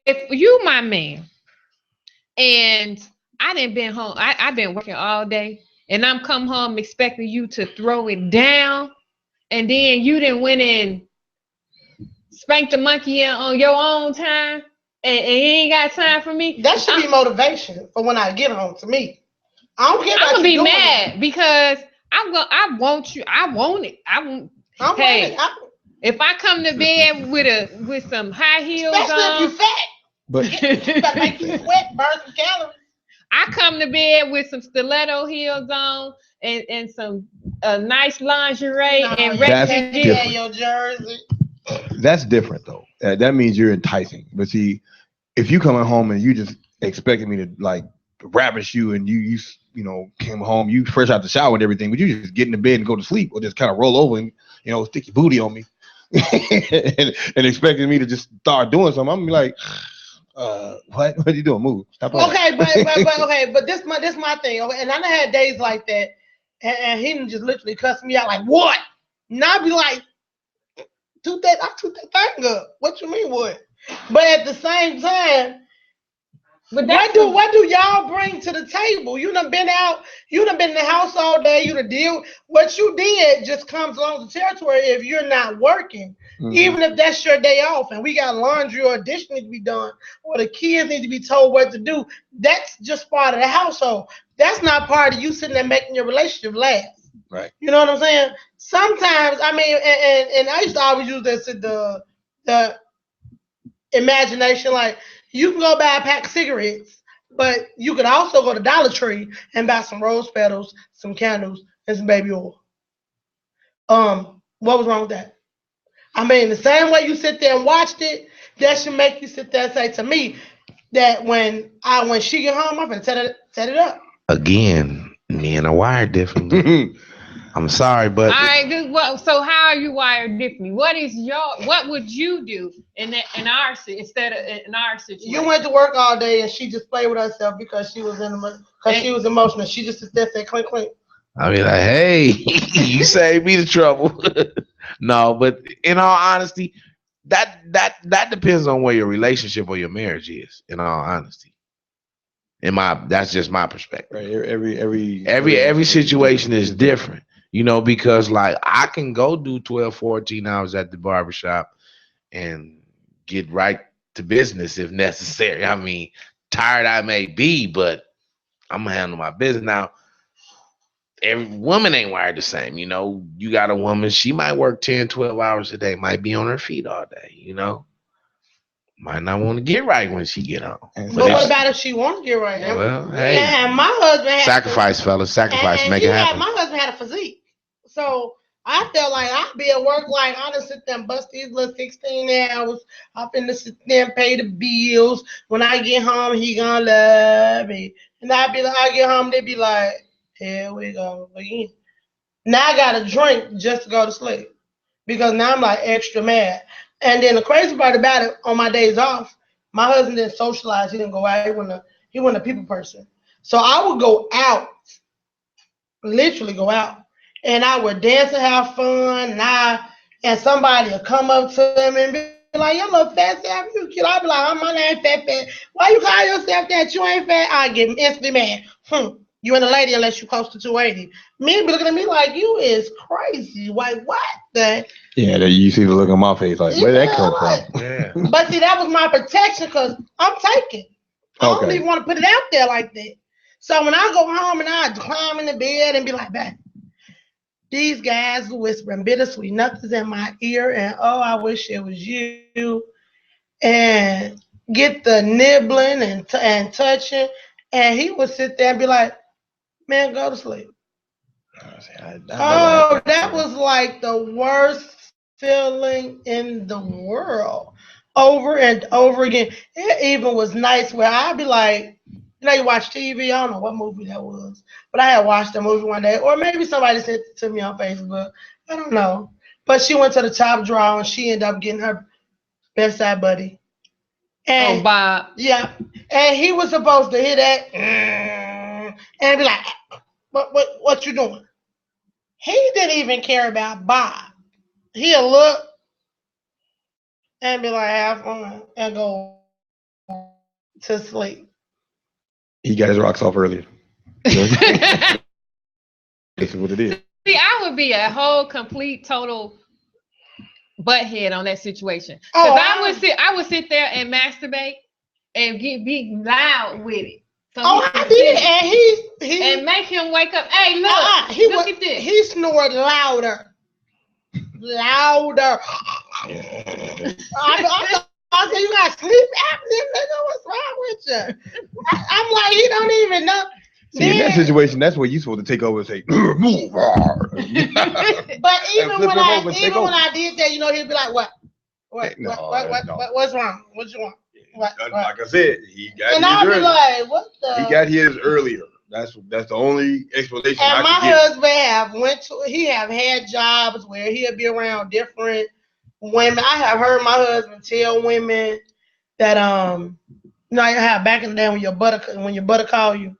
Speaker 1: if you my man, and I didn't been home, I've been working all day, and I'm come home expecting you to throw it down, and then you didn't went and spanked the monkey on your own time. And you ain't got time for me.
Speaker 3: That should be motivation for when I get home to me. I don't care about
Speaker 1: I'm gonna
Speaker 3: you
Speaker 1: be mad
Speaker 3: it.
Speaker 1: Because I want you. I want it. Hey, if I come to bed with some high heels
Speaker 3: especially
Speaker 1: on,
Speaker 3: if you fat,
Speaker 5: but
Speaker 3: you better make you sweat, burn some calories.
Speaker 1: I come to bed with some stiletto heels on and some nice lingerie and ready to get
Speaker 3: your jersey.
Speaker 5: That's different though. That means you're enticing. But see, if you coming home and you just expecting me to like ravish you, and you know came home, you fresh out the shower and everything, but you just get in the bed and go to sleep, or just kind of roll over and stick your booty on me, and expecting me to just start doing something, I'm gonna be like, What are you doing? Move. Stop playing.
Speaker 3: Okay, but this my thing. Okay, and I done had days like that, and he done just literally cuss me out like, what? And I be like, I took that thing up. What you mean what? But at the same time, what do y'all bring to the table? You done been out, you done been in the house all day, you done deal. What you did just comes along the territory if you're not working. Mm-hmm. Even if that's your day off and we got laundry or dishes need to be done or the kids need to be told what to do, that's just part of the household. That's not part of you sitting there making your relationship last.
Speaker 5: Right.
Speaker 3: You know what I'm saying? Sometimes, I mean, and I used to always use this the imagination, like you can go buy a pack of cigarettes, but you could also go to Dollar Tree and buy some rose petals, some candles, and some baby oil. What was wrong with that? I mean, the same way you sit there and watched it, that should make you sit there and say to me that when she get home, I'm gonna set it up.
Speaker 2: Again, me and I wired differently. I'm sorry, but
Speaker 1: all right. So how are you wired differently? What would you do in our situation?
Speaker 3: You went to work all day and she just played with herself because she was she was emotional. She just sit there and said clink clink.
Speaker 2: I mean, like, hey, you saved me the trouble. No, but in all honesty, that depends on where your relationship or your marriage is. In all honesty, that's just my perspective.
Speaker 5: Right.
Speaker 2: Every situation is different. You know, because like I can go do 12, 14 hours at the barbershop and get right to business if necessary. I mean, tired I may be, but I'm gonna handle my business. Now, every woman ain't wired the same. You know, you got a woman, she might work 10, 12 hours a day, might be on her feet all day, you know. Might not want to get right when she get home.
Speaker 3: But what about if she wants to get right?
Speaker 2: Well, hey.
Speaker 3: And my husband
Speaker 2: sacrifice, fellas. Sacrifice. Make it happen.
Speaker 3: My husband had a physique. So I felt like I'd be at work like I just sit there and bust these little 16 hours. I'm finna sit there and pay the bills. When I get home, he gonna love me. And I get home, they be like, here we go again. Now I gotta drink just to go to sleep. Because now I'm like extra mad. And then the crazy part about it, on my days off, my husband didn't socialize, he didn't go out, he wasn't a people person. So I would go out, literally go out. And I would dance and have fun, and somebody would come up to him and be like, "You little fat self, you cute." I'd be like, "Oh, my name fat. Why you call yourself that? You ain't fat." I get instantly mad. You ain't a lady unless you close to 280. Men be looking at me like, you is crazy. Like, what the?
Speaker 5: Yeah, you see the look on my face like, where did that come from?
Speaker 2: Yeah.
Speaker 3: But see, that was my protection because I'm taking. I don't even want to put it out there like that. So when I go home and I climb in the bed and be like, "Babe, these guys whispering bittersweet nothings in my ear, and oh, I wish it was you," and get the nibbling and touching, and he would sit there and be like, "Man, go to sleep." That was like the worst feeling in the world, over and over again. It even was nice where I'd be like, you know, you watch TV. I don't know what movie that was, but I had watched the movie one day, or maybe somebody sent it to me on Facebook. I don't know. But she went to the top drawer and she ended up getting her bedside buddy. And,
Speaker 1: Bob.
Speaker 3: Yeah. And he was supposed to hear that and be like, what you doing? He didn't even care about Bob. He'll look and be like, have fun, and go to sleep.
Speaker 5: He got his rocks off earlier. This is what it is.
Speaker 1: See, I would be a whole, complete, total butthead on that situation. Because I would sit there and masturbate and be loud with it. So
Speaker 3: I did, and he
Speaker 1: and make him wake up. Hey, look, look at this.
Speaker 3: He snored louder. I said, you got sleep apnea, nigga. What's wrong with you? I'm like, he don't even know.
Speaker 5: See, in that situation, that's where you supposed to take over and say, move.
Speaker 3: But even when I did that, you know, he'd be like, what? What's wrong? What you want? What?
Speaker 5: Like I said, he got
Speaker 3: and I'll be like, what the?
Speaker 5: He got his earlier. That's the only explanation.
Speaker 3: And my husband have had jobs where he'll be around different women. I have heard my husband tell women that You know how back in the day when your butter call you,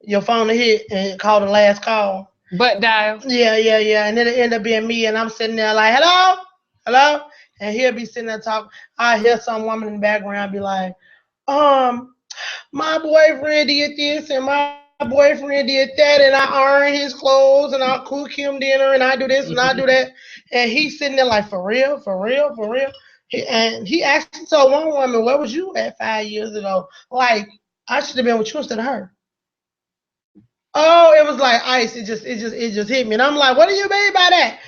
Speaker 3: your phone will hit and call the last call.
Speaker 1: Butt dial.
Speaker 3: Yeah. And then it end up being me, and I'm sitting there like, hello, and he'll be sitting there talking. I hear some woman in the background be like, my boyfriend did this and my boyfriend did that, and I iron his clothes and I'll cook him dinner and I do this and I do that, and he's sitting there like, for real. And he actually told one woman, where was you at 5 years ago? Like, I should have been with you instead of her. Oh, it was like ice. It just hit me. And I'm like, what do you mean by that?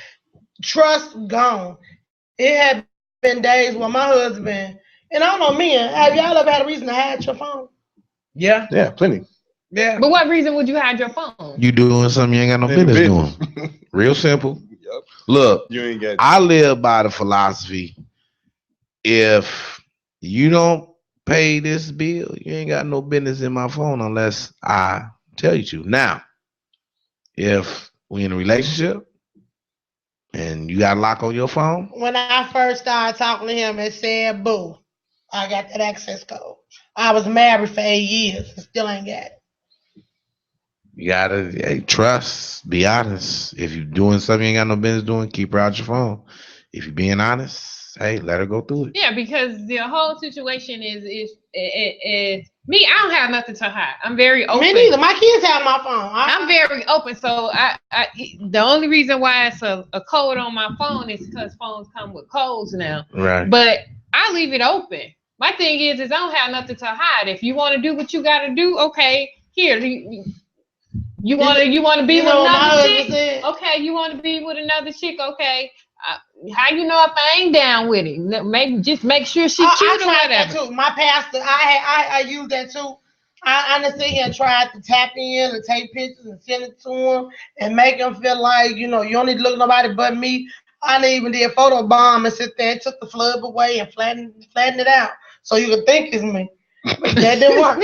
Speaker 3: Trust gone. It had been days where my husband, and I don't know, men, have y'all ever had a reason to hide your phone?
Speaker 2: Yeah.
Speaker 5: Yeah, plenty.
Speaker 2: Yeah.
Speaker 1: But what reason would you hide your phone?
Speaker 2: You doing something you ain't got no business doing. Real simple.
Speaker 5: Yep.
Speaker 2: Look,
Speaker 5: You ain't got.
Speaker 2: I live by the philosophy: if you don't pay this bill, you ain't got no business in my phone unless I tell you to. Now, if we in a relationship and you got a lock on your phone,
Speaker 3: When I first started talking to him, it said, boo, I got that access code. I was married for 8 years and still ain't got it.
Speaker 2: you gotta trust, be honest. If you're doing something you ain't got no business doing, keep her out your phone. If you're being honest, hey, let her go through it.
Speaker 1: Yeah, because the whole situation is me. I don't have nothing to hide. I'm very open.
Speaker 3: Me neither. My kids have my phone.
Speaker 1: I'm very open. So the only reason why it's a code on my phone is because phones come with codes now.
Speaker 2: Right.
Speaker 1: But I leave it open. My thing is I don't have nothing to hide. If you want to do what you got to do, okay. Here, you want to be with another chick? Okay, you want to be with another chick? Okay. How you know if I ain't down with it? Maybe just make sure she cute or whatever.
Speaker 3: That too. My pastor, I use that too. I honestly here tried to tap in and take pictures and send it to him and make him feel like, you don't need to look at nobody but me. I even did a photo bomb and sit there and took the flub away and flattened it out so you could think it's me. But that didn't work.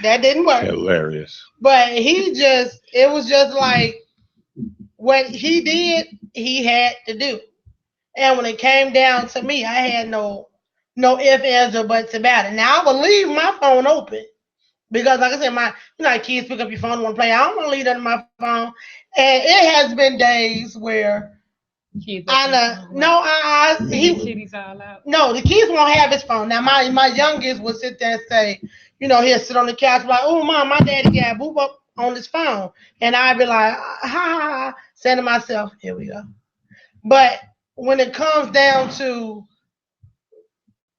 Speaker 3: That didn't work.
Speaker 5: Hilarious.
Speaker 3: But it was just like what he did, he had to do. And when it came down to me, I had no ifs, ands, or buts about it. Now I would leave my phone open because, like I said, kids pick up your phone and want to play. I don't want to leave that in my phone. And it has been days where the kids won't have his phone. Now my youngest will sit there and say, he'll sit on the couch like, oh mom, my daddy got boop up on his phone, and I'd be like, ha ha ha, saying to myself, here we go. But when it comes down to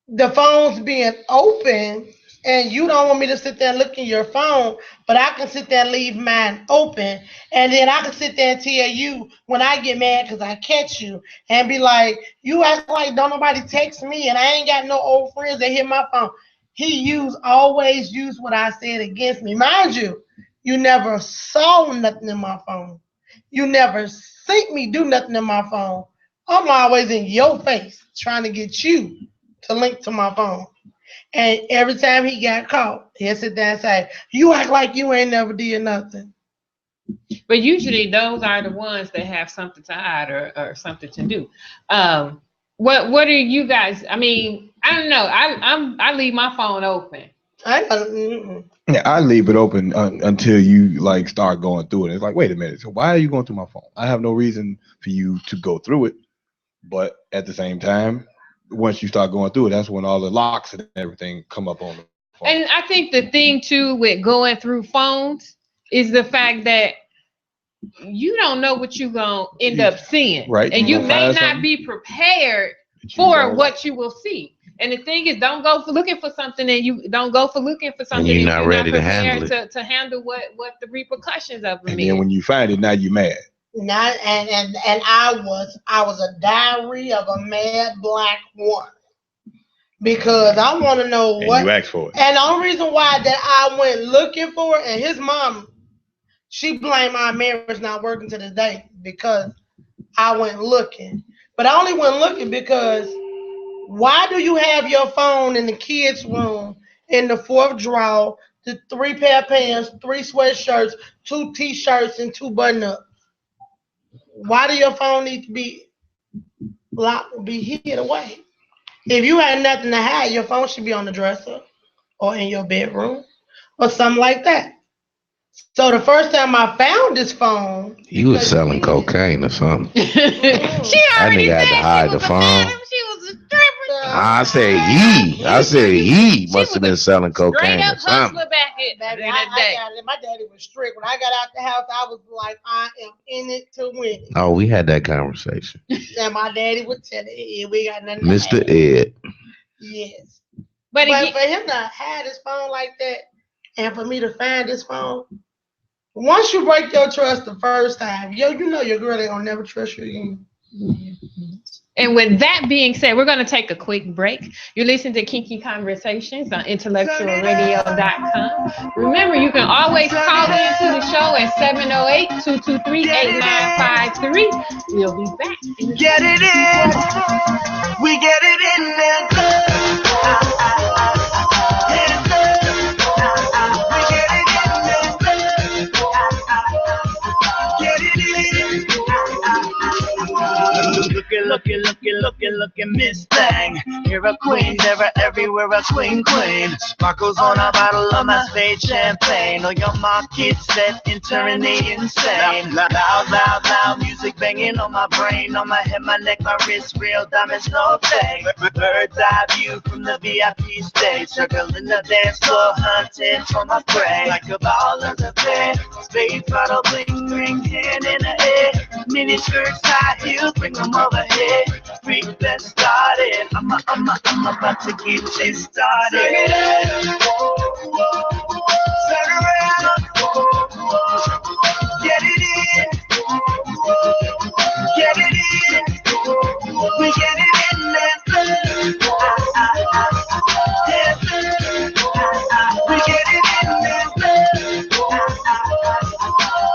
Speaker 3: the phones being open, and you don't want me to sit there and look in your phone, but I can sit there and leave mine open, and then I can sit there and tell you when I get mad because I catch you and be like, you act like don't nobody text me, and I ain't got no old friends that hit my phone. He always used what I said against me. Mind you, you never saw nothing in my phone. You never seen me do nothing in my phone. I'm always in your face trying to get you to link to my phone. And every time he got caught, he'll sit there and say, you act like you ain't never did nothing.
Speaker 1: But usually those are the ones that have something to hide or something to do. What are you guys? I mean, I don't know. I leave my phone open.
Speaker 5: Yeah, I leave it open until you start going through it. It's like, wait a minute. So why are you going through my phone? I have no reason for you to go through it. But at the same time, once you start going through it, that's when all the locks and everything come up on the phone.
Speaker 1: And I think the thing too with going through phones is the fact that you don't know what you're going to end up seeing.
Speaker 5: Right.
Speaker 1: And you may not be prepared for what you will see. And the thing is, don't go for looking for something, and you don't go for looking for something.
Speaker 2: And you're not ready to handle it.
Speaker 1: To handle what the repercussions of it
Speaker 5: is. And then when you find it, now you're mad.
Speaker 3: Not and I was a diary of a mad black woman because I want to know what
Speaker 5: you asked for it.
Speaker 3: And the only reason why that I went looking for it, and his mom, she blamed our marriage not working to this day because I went looking. But I only went looking because why do you have your phone in the kids' room in the fourth drawer, the 3 pair of pants, 3 sweatshirts, 2 t-shirts, and 2 button-ups? Why do your phone need to be locked, be hid away? If you had nothing to hide, your phone should be on the dresser. or in your bedroom or something like that. So the first time I found this phone,
Speaker 2: He was selling cocaine or something.
Speaker 1: She already
Speaker 2: nigga had to
Speaker 1: said
Speaker 2: hide
Speaker 1: she was
Speaker 2: the
Speaker 1: a
Speaker 2: phone.
Speaker 1: madam. She was a stripper.
Speaker 2: I said he must have been selling
Speaker 1: Straight
Speaker 2: cocaine
Speaker 1: up
Speaker 2: or something.
Speaker 1: hustler back in
Speaker 3: baby,
Speaker 1: the day.
Speaker 3: my daddy was strict. When I got out the house, I was like, I am in it to win it.
Speaker 2: Oh, we had that conversation.
Speaker 3: And my daddy would tell it, we got nothing to
Speaker 2: Mr.
Speaker 3: hide.
Speaker 2: Ed.
Speaker 3: Yes.
Speaker 1: But
Speaker 3: for him to have his phone like that, and for me to find this phone, once you break your trust the first time, you know your girl ain't gonna never trust you again.
Speaker 1: And with that being said, we're going to take a quick break. You listen to Kinky Konversations on IntellectualRadio.com. Remember, you can always call into the show at 708-223-8953. We'll be back.
Speaker 4: Get it in. We get it in there. Looking, Miss Thing. You're a queen, never everywhere a queen. Sparkles on a bottle of my spade champagne. On your market set, entering the insane. Loud, music banging on my brain. On my head, my neck, my wrist, real diamonds, no fake. Bird's eye view from the VIP stage. Circling the dance floor, hunting for my prey. Like a ball of the bed. Spade bottle, bling, ring, hand in the air. Mini skirts, high heels, bring them overhead. Freak, let's start it. I'm about to get this started. Turn around. Get it in. Get it in. We get it in there. We get it in there.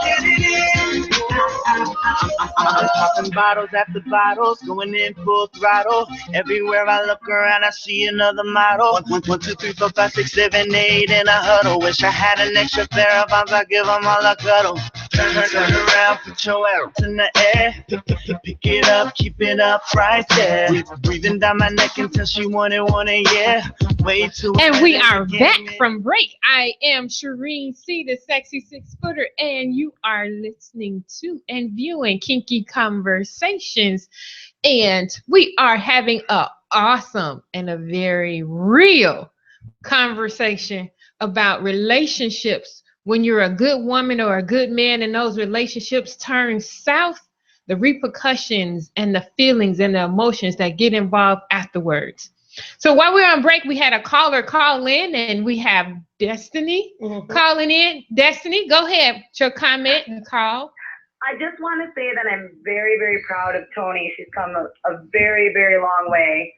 Speaker 4: Get it in. I'm popping bottles after bottles, going in full throttle. Everywhere I look around, I see another model. 1, 2, 3, 4, 5, 6, 7, 8 in a huddle. Wish I had an extra pair of arms, I'd give them all a cuddle. Turn around, put your arms in the air. Pick it up, keep it up right there. Breathing down my neck until she wanted, yeah. Way too.
Speaker 1: And we are back from break. I am Shireen C, the sexy 6-footer, and you are listening to and viewing Kinky Konversations. And we are having an awesome and a very real conversation about relationships. When you're a good woman or a good man and those relationships turn south, the repercussions and the feelings and the emotions that get involved afterwards. So while we're on break, we had a caller call in, and we have Destiny calling in. Destiny, go ahead. Your comment and call.
Speaker 6: I just want to say that I'm very, very proud of Toni. She's come a very, very long way.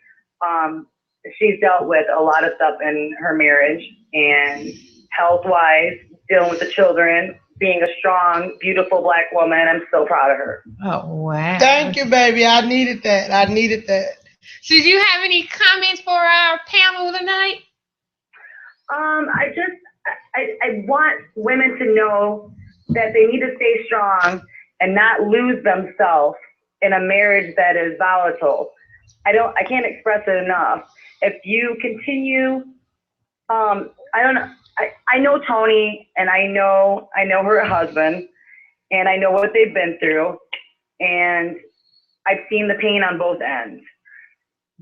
Speaker 6: She's dealt with a lot of stuff in her marriage, and health-wise, dealing with the children, being a strong, beautiful Black woman. I'm so proud of her.
Speaker 1: Oh, wow.
Speaker 3: Thank you, baby. I needed that.
Speaker 1: So do you have any comments for our panel tonight?
Speaker 6: I want women to know that they need to stay strong and not lose themselves in a marriage that is volatile. I can't express it enough. If you continue, I know Toni, and I know her husband, and I know what they've been through, and I've seen the pain on both ends.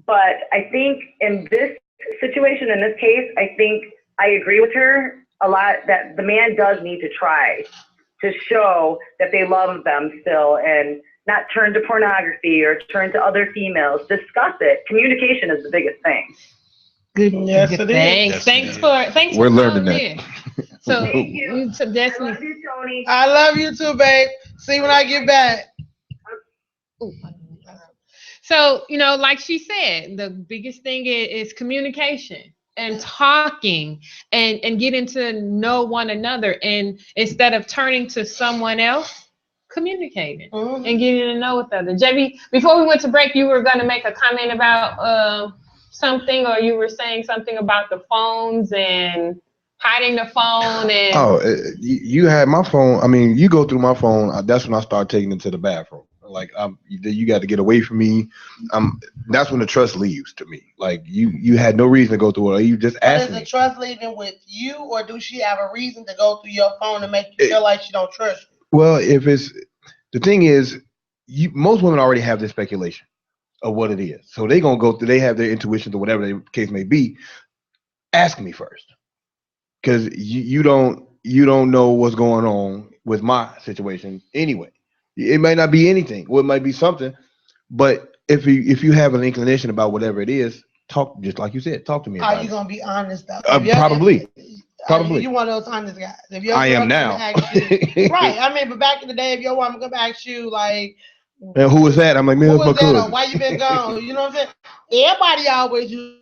Speaker 6: But I think in this situation, in this case, I think I agree with her a lot that the man does need to try to show that they love them still and not turn to pornography or turn to other females. Discuss it. Communication is the biggest thing.
Speaker 1: Good.
Speaker 3: Yes, it is.
Speaker 1: Thanks
Speaker 5: We're
Speaker 1: for
Speaker 5: learning
Speaker 1: that. So,
Speaker 6: Thank you.
Speaker 1: so Destiny.
Speaker 6: I love you, Toni.
Speaker 3: I love you too, babe. See you when I get back.
Speaker 1: So, like she said, the biggest thing is communication and talking and getting to know one another. And instead of turning to someone else, communicating and getting to know each other. JB, before we went to break, you were going to make a comment about something, or you were saying something about the phones and hiding the phone. And
Speaker 5: you had my phone. I mean, you go through my phone. That's when I start taking it to the bathroom. Like you got to get away from me. That's when the trust leaves to me. Like you had no reason to go through it. Or you just asked me.
Speaker 3: Is the trust leaving with you, or do she have a reason to go through your phone to make you feel like she don't trust you?
Speaker 5: Well, if it's the thing is, most women already have this speculation of what it is, so they gonna go through. They have their intuitions or whatever the case may be. Ask me first, because you don't know what's going on with my situation anyway. It might not be anything, or it might be something. But if you have an inclination about whatever it is, talk, just like you said, talk to me about it.
Speaker 3: Are you gonna be honest though?
Speaker 5: Probably.
Speaker 3: You one of those honest guys. If your
Speaker 5: I am
Speaker 3: girl
Speaker 5: now.
Speaker 3: ask you, right. I mean, but back in the day, if your woman come ask you like,
Speaker 5: and who was that? I'm like, man,
Speaker 3: who
Speaker 5: that's my
Speaker 3: was that? Or
Speaker 5: cousin.
Speaker 3: why you been gone? You know what I'm saying? Everybody always use.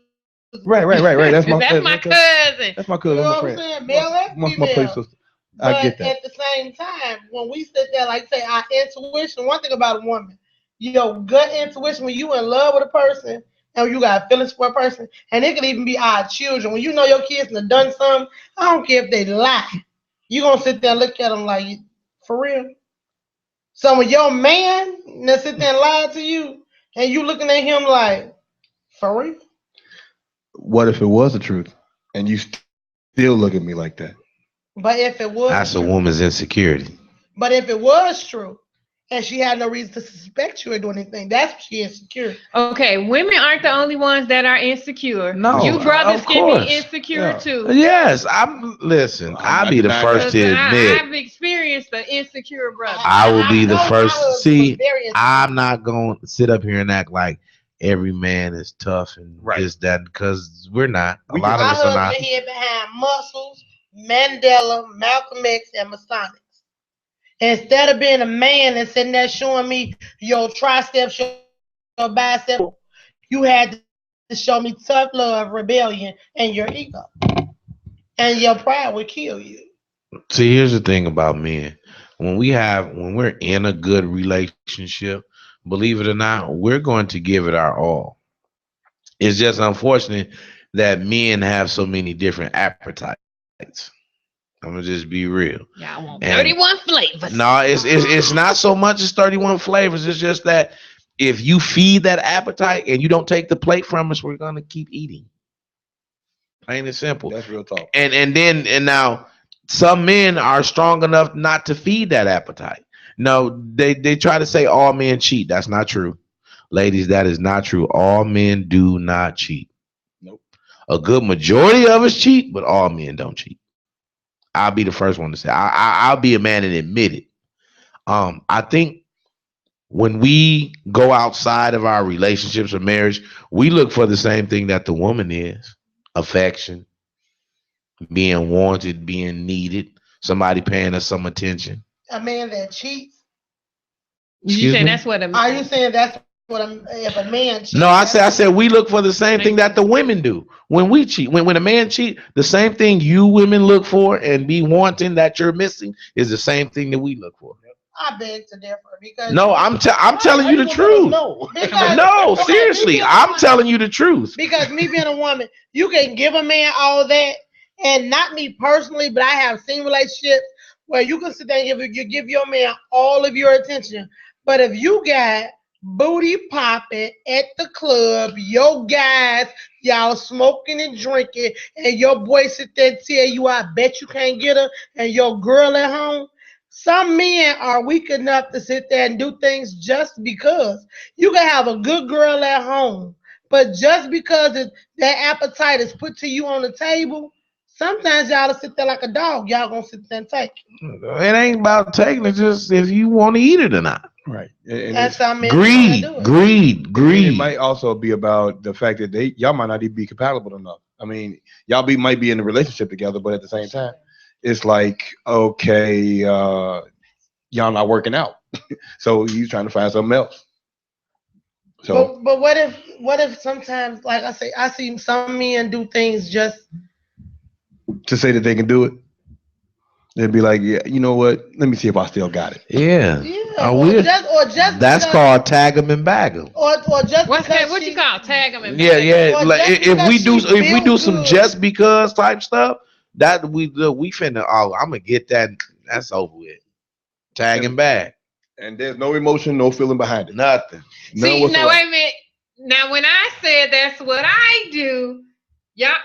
Speaker 5: Right. That's my
Speaker 1: cousin.
Speaker 5: That's my cousin.
Speaker 3: You know
Speaker 5: my
Speaker 3: what
Speaker 5: friend.
Speaker 3: I'm saying? Male and
Speaker 5: my
Speaker 3: female.
Speaker 5: play sister.
Speaker 3: But
Speaker 5: I get that.
Speaker 3: at the same time, when we sit there, like say our intuition, one thing about a woman, your gut intuition, when you in love with a person and you got feelings for a person, and it could even be our children. When you know your kids have done something, I don't care if they lie. You gonna sit there and look at them like, for real? So when your man that sit there and lie to you, and you looking at him like, for real?
Speaker 5: What if it was the truth and you still look at me like that?
Speaker 3: But if it was
Speaker 2: That's a woman's insecurity.
Speaker 3: But if it was true, and she had no reason to suspect you or do anything, that's she insecure.
Speaker 1: Okay, women aren't the only ones that are insecure.
Speaker 2: No,
Speaker 1: you brothers
Speaker 2: of
Speaker 1: can
Speaker 2: course.
Speaker 1: be insecure too.
Speaker 2: Yes, I'll be the first to admit.
Speaker 1: I've experienced the insecure brother.
Speaker 2: I will be the first. See, I'm
Speaker 3: I'm
Speaker 2: not going to sit up here and act like every man is tough and this, that, because we're not. A lot of us are not.
Speaker 3: He hid behind muscles, Mandela, Malcolm X, and Masonics. Instead of being a man and sitting there showing me your triceps, your bicep, you had to show me tough love, rebellion, and your ego. And your pride would kill you.
Speaker 2: See, here's the thing about men. When we're in a good relationship, believe it or not, we're going to give it our all. It's just unfortunate that men have so many different appetites. I'm gonna just be real.
Speaker 1: Yeah, I want 31 flavors.
Speaker 2: No, it's not so much as 31 flavors. It's just that if you feed that appetite and you don't take the plate from us, we're gonna keep eating. Plain and simple.
Speaker 5: That's real talk.
Speaker 2: And now some men are strong enough not to feed that appetite. No, they try to say all men cheat. That's not true. Ladies, that is not true. All men do not cheat.
Speaker 5: Nope.
Speaker 2: A good majority of us cheat, but all men don't cheat. I'll be the first one to say. I'll be a man and admit it. I think when we go outside of our relationships or marriage, we look for the same thing that the woman is: affection, being wanted, being needed, somebody paying us some attention.
Speaker 3: A man that cheats.
Speaker 1: You saying that's what a man?
Speaker 3: Are you saying that's what if a man cheats?
Speaker 2: No, I said we look for the same thing that the women do when we cheat. When a man cheat, the same thing you women look for and be wanting that you're missing is the same thing that we look for.
Speaker 3: I beg to differ because
Speaker 2: no, I'm telling you the truth. No, seriously, I'm telling you the truth.
Speaker 3: Because me being a woman, you can give a man all that, and not me personally, but I have seen relationships where you can sit there and give your man all of your attention, but if you got booty popping at the club, your guys, y'all smoking and drinking, and your boy sit there and tell you, I bet you can't get her, and your girl at home. Some men are weak enough to sit there and do things just because. You can have a good girl at home, but just because that appetite is put to you on the table, sometimes y'all will sit there like a dog. Y'all gonna sit there and take it.
Speaker 2: It ain't about taking it, just if you want to eat it or not.
Speaker 5: Right. And
Speaker 3: that's how men
Speaker 2: greed.
Speaker 5: It might also be about the fact that y'all might not even be compatible enough. I mean, y'all might be in a relationship together, but at the same time, it's like, okay, y'all not working out. So you trying to find something else. So
Speaker 3: but what if sometimes, like I say, I see some men do things just
Speaker 5: to say that they can do it. They'd be like, yeah, you know what? Let me see if I still got it.
Speaker 2: Yeah.
Speaker 3: Or just
Speaker 2: that's called tag 'em and bag 'em.
Speaker 3: Or just
Speaker 1: what you call tag 'em and
Speaker 2: bag 'em? Yeah. Like if we do some
Speaker 3: good.
Speaker 2: Just because type stuff, that we finna. Oh, I'm gonna get that. That's over with. Tag and bag.
Speaker 5: And there's no emotion, no feeling behind it.
Speaker 2: Nothing.
Speaker 5: None
Speaker 1: See,
Speaker 5: whatsoever.
Speaker 1: now wait a minute. Now, when I said that's what I do, y'all,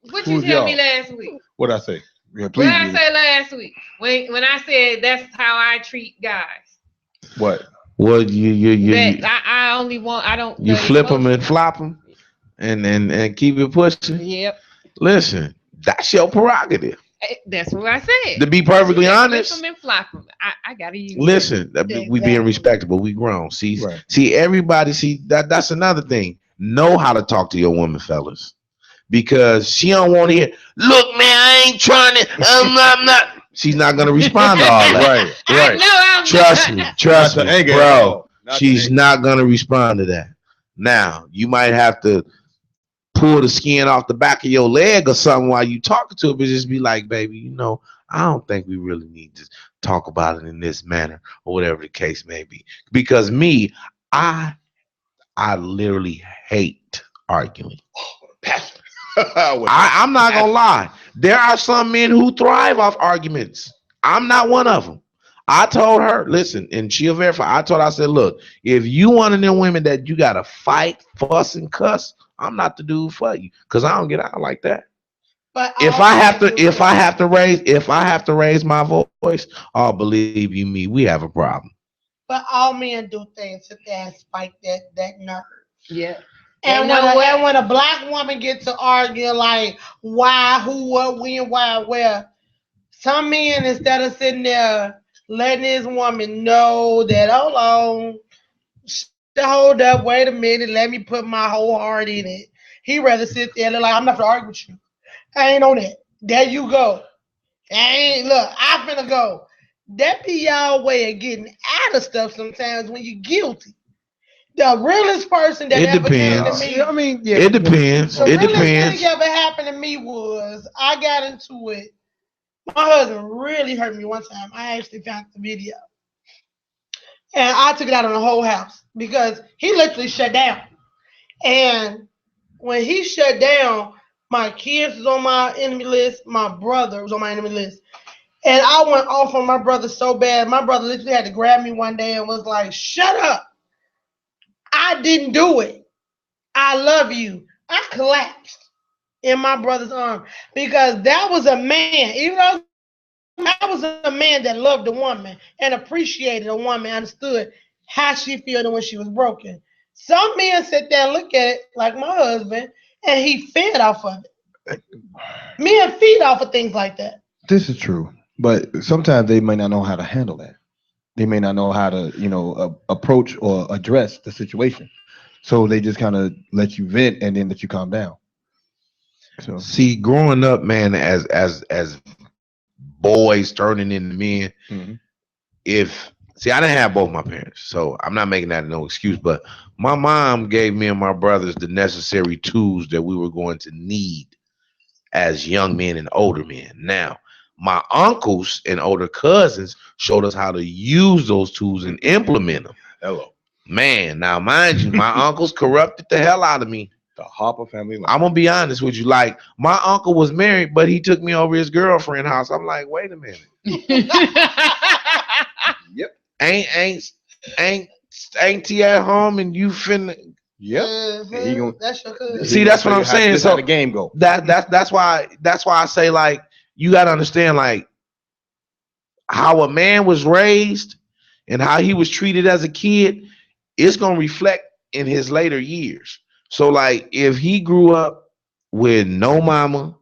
Speaker 1: what you
Speaker 5: Who's
Speaker 1: tell me
Speaker 5: y'all?
Speaker 1: last week?
Speaker 5: What'd I say? Yeah,
Speaker 1: What
Speaker 5: please.
Speaker 1: did I say last week? When I said that's how I treat guys.
Speaker 5: What?
Speaker 2: Well, you
Speaker 1: That I only want. I don't.
Speaker 2: you
Speaker 1: the
Speaker 2: flip them and
Speaker 1: emotion-
Speaker 2: flop them, and keep it pushing.
Speaker 1: Yep.
Speaker 2: Listen, that's your prerogative.
Speaker 1: That's what I said.
Speaker 2: To be perfectly
Speaker 1: Flip
Speaker 2: honest,
Speaker 1: them and flop them. I gotta use.
Speaker 2: listen, we being
Speaker 3: Exactly.
Speaker 2: respectable. We grown. See,
Speaker 5: Right.
Speaker 2: see, everybody. See that's another thing. Know how to talk to your woman, fellas, because she don't want to hear. Look, man, I ain't trying to. I'm not. She's not gonna respond to all that.
Speaker 5: Right.
Speaker 1: I
Speaker 5: Right.
Speaker 1: know I'm
Speaker 2: Trust me, trust
Speaker 5: Not to
Speaker 2: me,
Speaker 5: anger at
Speaker 2: bro.
Speaker 5: all. Not to
Speaker 2: She's
Speaker 5: anger.
Speaker 2: not gonna respond to that. Now, you might have to pull the skin off the back of your leg or something while you talking to her, but just be like, baby, I don't think we really need to talk about it in this manner or whatever the case may be. Because me, I literally hate arguing. I'm not gonna lie. There are some men who thrive off arguments. I'm not one of them. I told her, listen, and she'll verify. I said, look, if you one of them women that you gotta fight, fuss, and cuss, I'm not the dude for you, because I don't get out like that.
Speaker 3: But
Speaker 2: If I have to raise my voice, oh, believe you me, we have a problem.
Speaker 3: But all men do things to that spike that nerve.
Speaker 1: Yeah.
Speaker 3: And
Speaker 1: You know what?
Speaker 3: when a black woman gets to argue like why, who, what, when, why, where, some men, instead of sitting there letting his woman know that, hold on, hold up, wait a minute, let me put my whole heart in it. He rather sit there and like, I'm not gonna argue with you. I ain't on that. There you go. I finna go. That be y'all way of getting out of stuff sometimes when you're guilty. The realest person that
Speaker 2: It
Speaker 3: ever came
Speaker 2: depends.
Speaker 3: to me.
Speaker 5: I mean, yeah.
Speaker 2: It depends.
Speaker 3: The
Speaker 2: It
Speaker 3: realest
Speaker 2: depends.
Speaker 3: thing ever happened to me was I got into it. My husband really hurt me one time. I actually found the video. And I took it out on the whole house because he literally shut down. And when he shut down, my kids was on my enemy list. My brother was on my enemy list. And I went off on my brother so bad. My brother literally had to grab me one day and was like, shut up. I didn't do it. I love you. I collapsed in my brother's arm because that was a man, even though that was a man that loved a woman and appreciated a woman, understood how she felt when she was broken. Some men sit there and look at it like my husband, and he fed off of it. Men feed off of things like that.
Speaker 5: This is true, but sometimes they may not know how to handle that. They may not know how to, approach or address the situation. So they just kind of let you vent and then let you calm down. So
Speaker 2: See, growing up, man, as boys turning into men, I didn't have both my parents, so I'm not making that no excuse, but my mom gave me and my brothers the necessary tools that we were going to need as young men and older men. Now, my uncles and older cousins showed us how to use those tools and implement them.
Speaker 5: hello,
Speaker 2: Man, now mind you, my uncles corrupted the hell out of me.
Speaker 5: the Harper family.
Speaker 2: I'm gonna be honest with you. Like, my uncle was married, but he took me over his girlfriend's house. I'm like, wait a minute.
Speaker 5: Yep.
Speaker 2: Ain't T at home and you finna?
Speaker 5: Yep.
Speaker 3: He gonna, that's your cousin.
Speaker 2: See, that's what I'm saying.
Speaker 5: This
Speaker 2: So
Speaker 5: how the game go.
Speaker 2: That's why I say, like, you gotta understand, like, how a man was raised and how he was treated as a kid. It's gonna reflect in his later years. So, like, if he grew up with no mama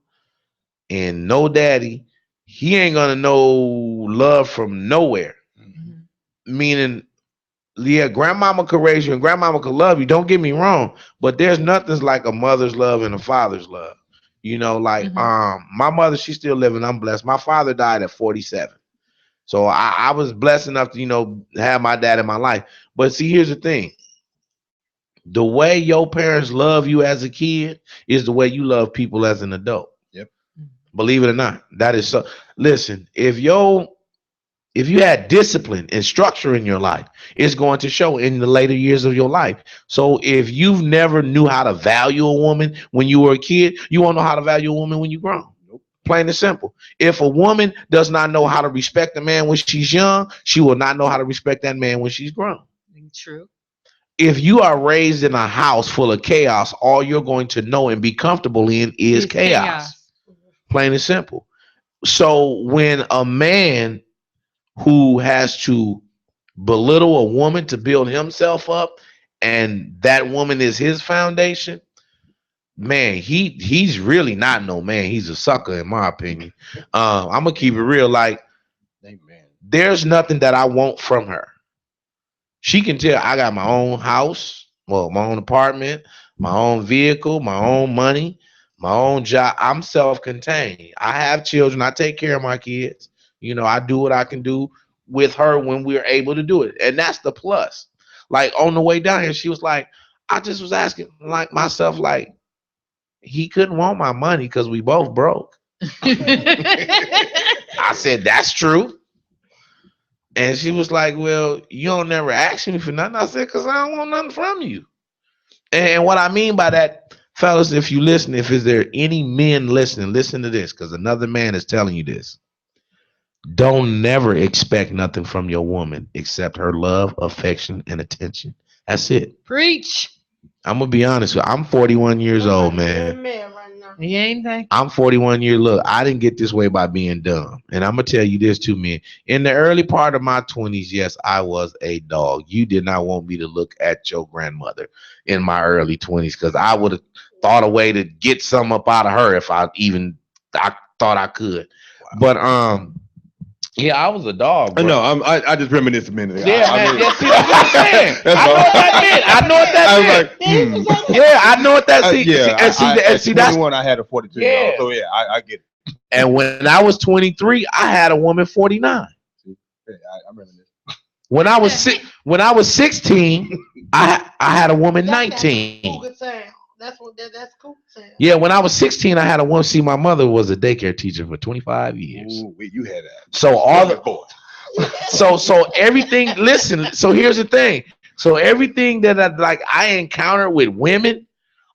Speaker 2: and no daddy, he ain't gonna know love from nowhere. Meaning, yeah, grandmama could raise you and grandmama could love you. Don't get me wrong, but there's nothing like a mother's love and a father's love. My mother, she's still living. I'm blessed. My father died at 47. So I was blessed enough to, have my dad in my life. But see, here's the thing. The way your parents love you as a kid is the way you love people as an adult.
Speaker 5: Yep.
Speaker 2: Believe it or not. That is so. Listen, if you had discipline and structure in your life, it's going to show in the later years of your life. So if you've never knew how to value a woman when you were a kid, you won't know how to value a woman when you grown.
Speaker 5: Nope.
Speaker 2: Plain and simple. If a woman does not know how to respect a man when she's young, she will not know how to respect that man when she's grown.
Speaker 1: True.
Speaker 2: If you are raised in a house full of chaos, all you're going to know and be comfortable in is chaos. Plain and simple. So when a man who has to belittle a woman to build himself up, and that woman is his foundation, man, he's really not no man. He's a sucker, in my opinion. I'm gonna keep it real. Like, there's nothing that I want from her. She can tell I got my own house, well, my own apartment, my own vehicle, my own money, my own job. I'm self-contained. I have children. I take care of my kids. I do what I can do with her when we're able to do it. And that's the plus. Like, on the way down here, she was like, I just was asking like myself, like, he couldn't want my money because we both broke. I said, that's true. And she was like, well, you don't never ask me for nothing. I said, because I don't want nothing from you. And what I mean by that, fellas, if you listen, if is there any men listening, listen to this, because another man is telling you this. Don't never expect nothing from your woman except her love, affection, and attention. That's it.
Speaker 1: Preach.
Speaker 2: I'm going to be honest with you. I'm 41 years old, man.
Speaker 1: You ain't that.
Speaker 2: I'm 41 years. Look, I didn't get this way by being dumb. And I'm going to tell you this too, man. In the early part of my 20s, yes, I was a dog. You did not want me to look at your grandmother in my early 20s because I would have thought a way to get some up out of her if I thought I could. Wow. But yeah, I was a dog, bro.
Speaker 5: No, I just reminisced a minute ago.
Speaker 2: Yeah, man. Yeah, see, that's what I'm saying. I know what that meant. I know what that meant. Like, yeah, I know what that meant.
Speaker 5: Yeah, see, that's one I had a 42 year old. So yeah, I get it.
Speaker 2: And when I was 23, I had a woman 49.
Speaker 5: Yeah, I remember this.
Speaker 2: When I was 16, I had a woman 19.
Speaker 3: That's cool.
Speaker 2: Yeah, when I was 16, I had a woman. See, my mother was a daycare teacher for 25 years.
Speaker 5: Ooh, you had that.
Speaker 2: So all the so everything. Listen. So here's the thing. So everything that I encountered with women,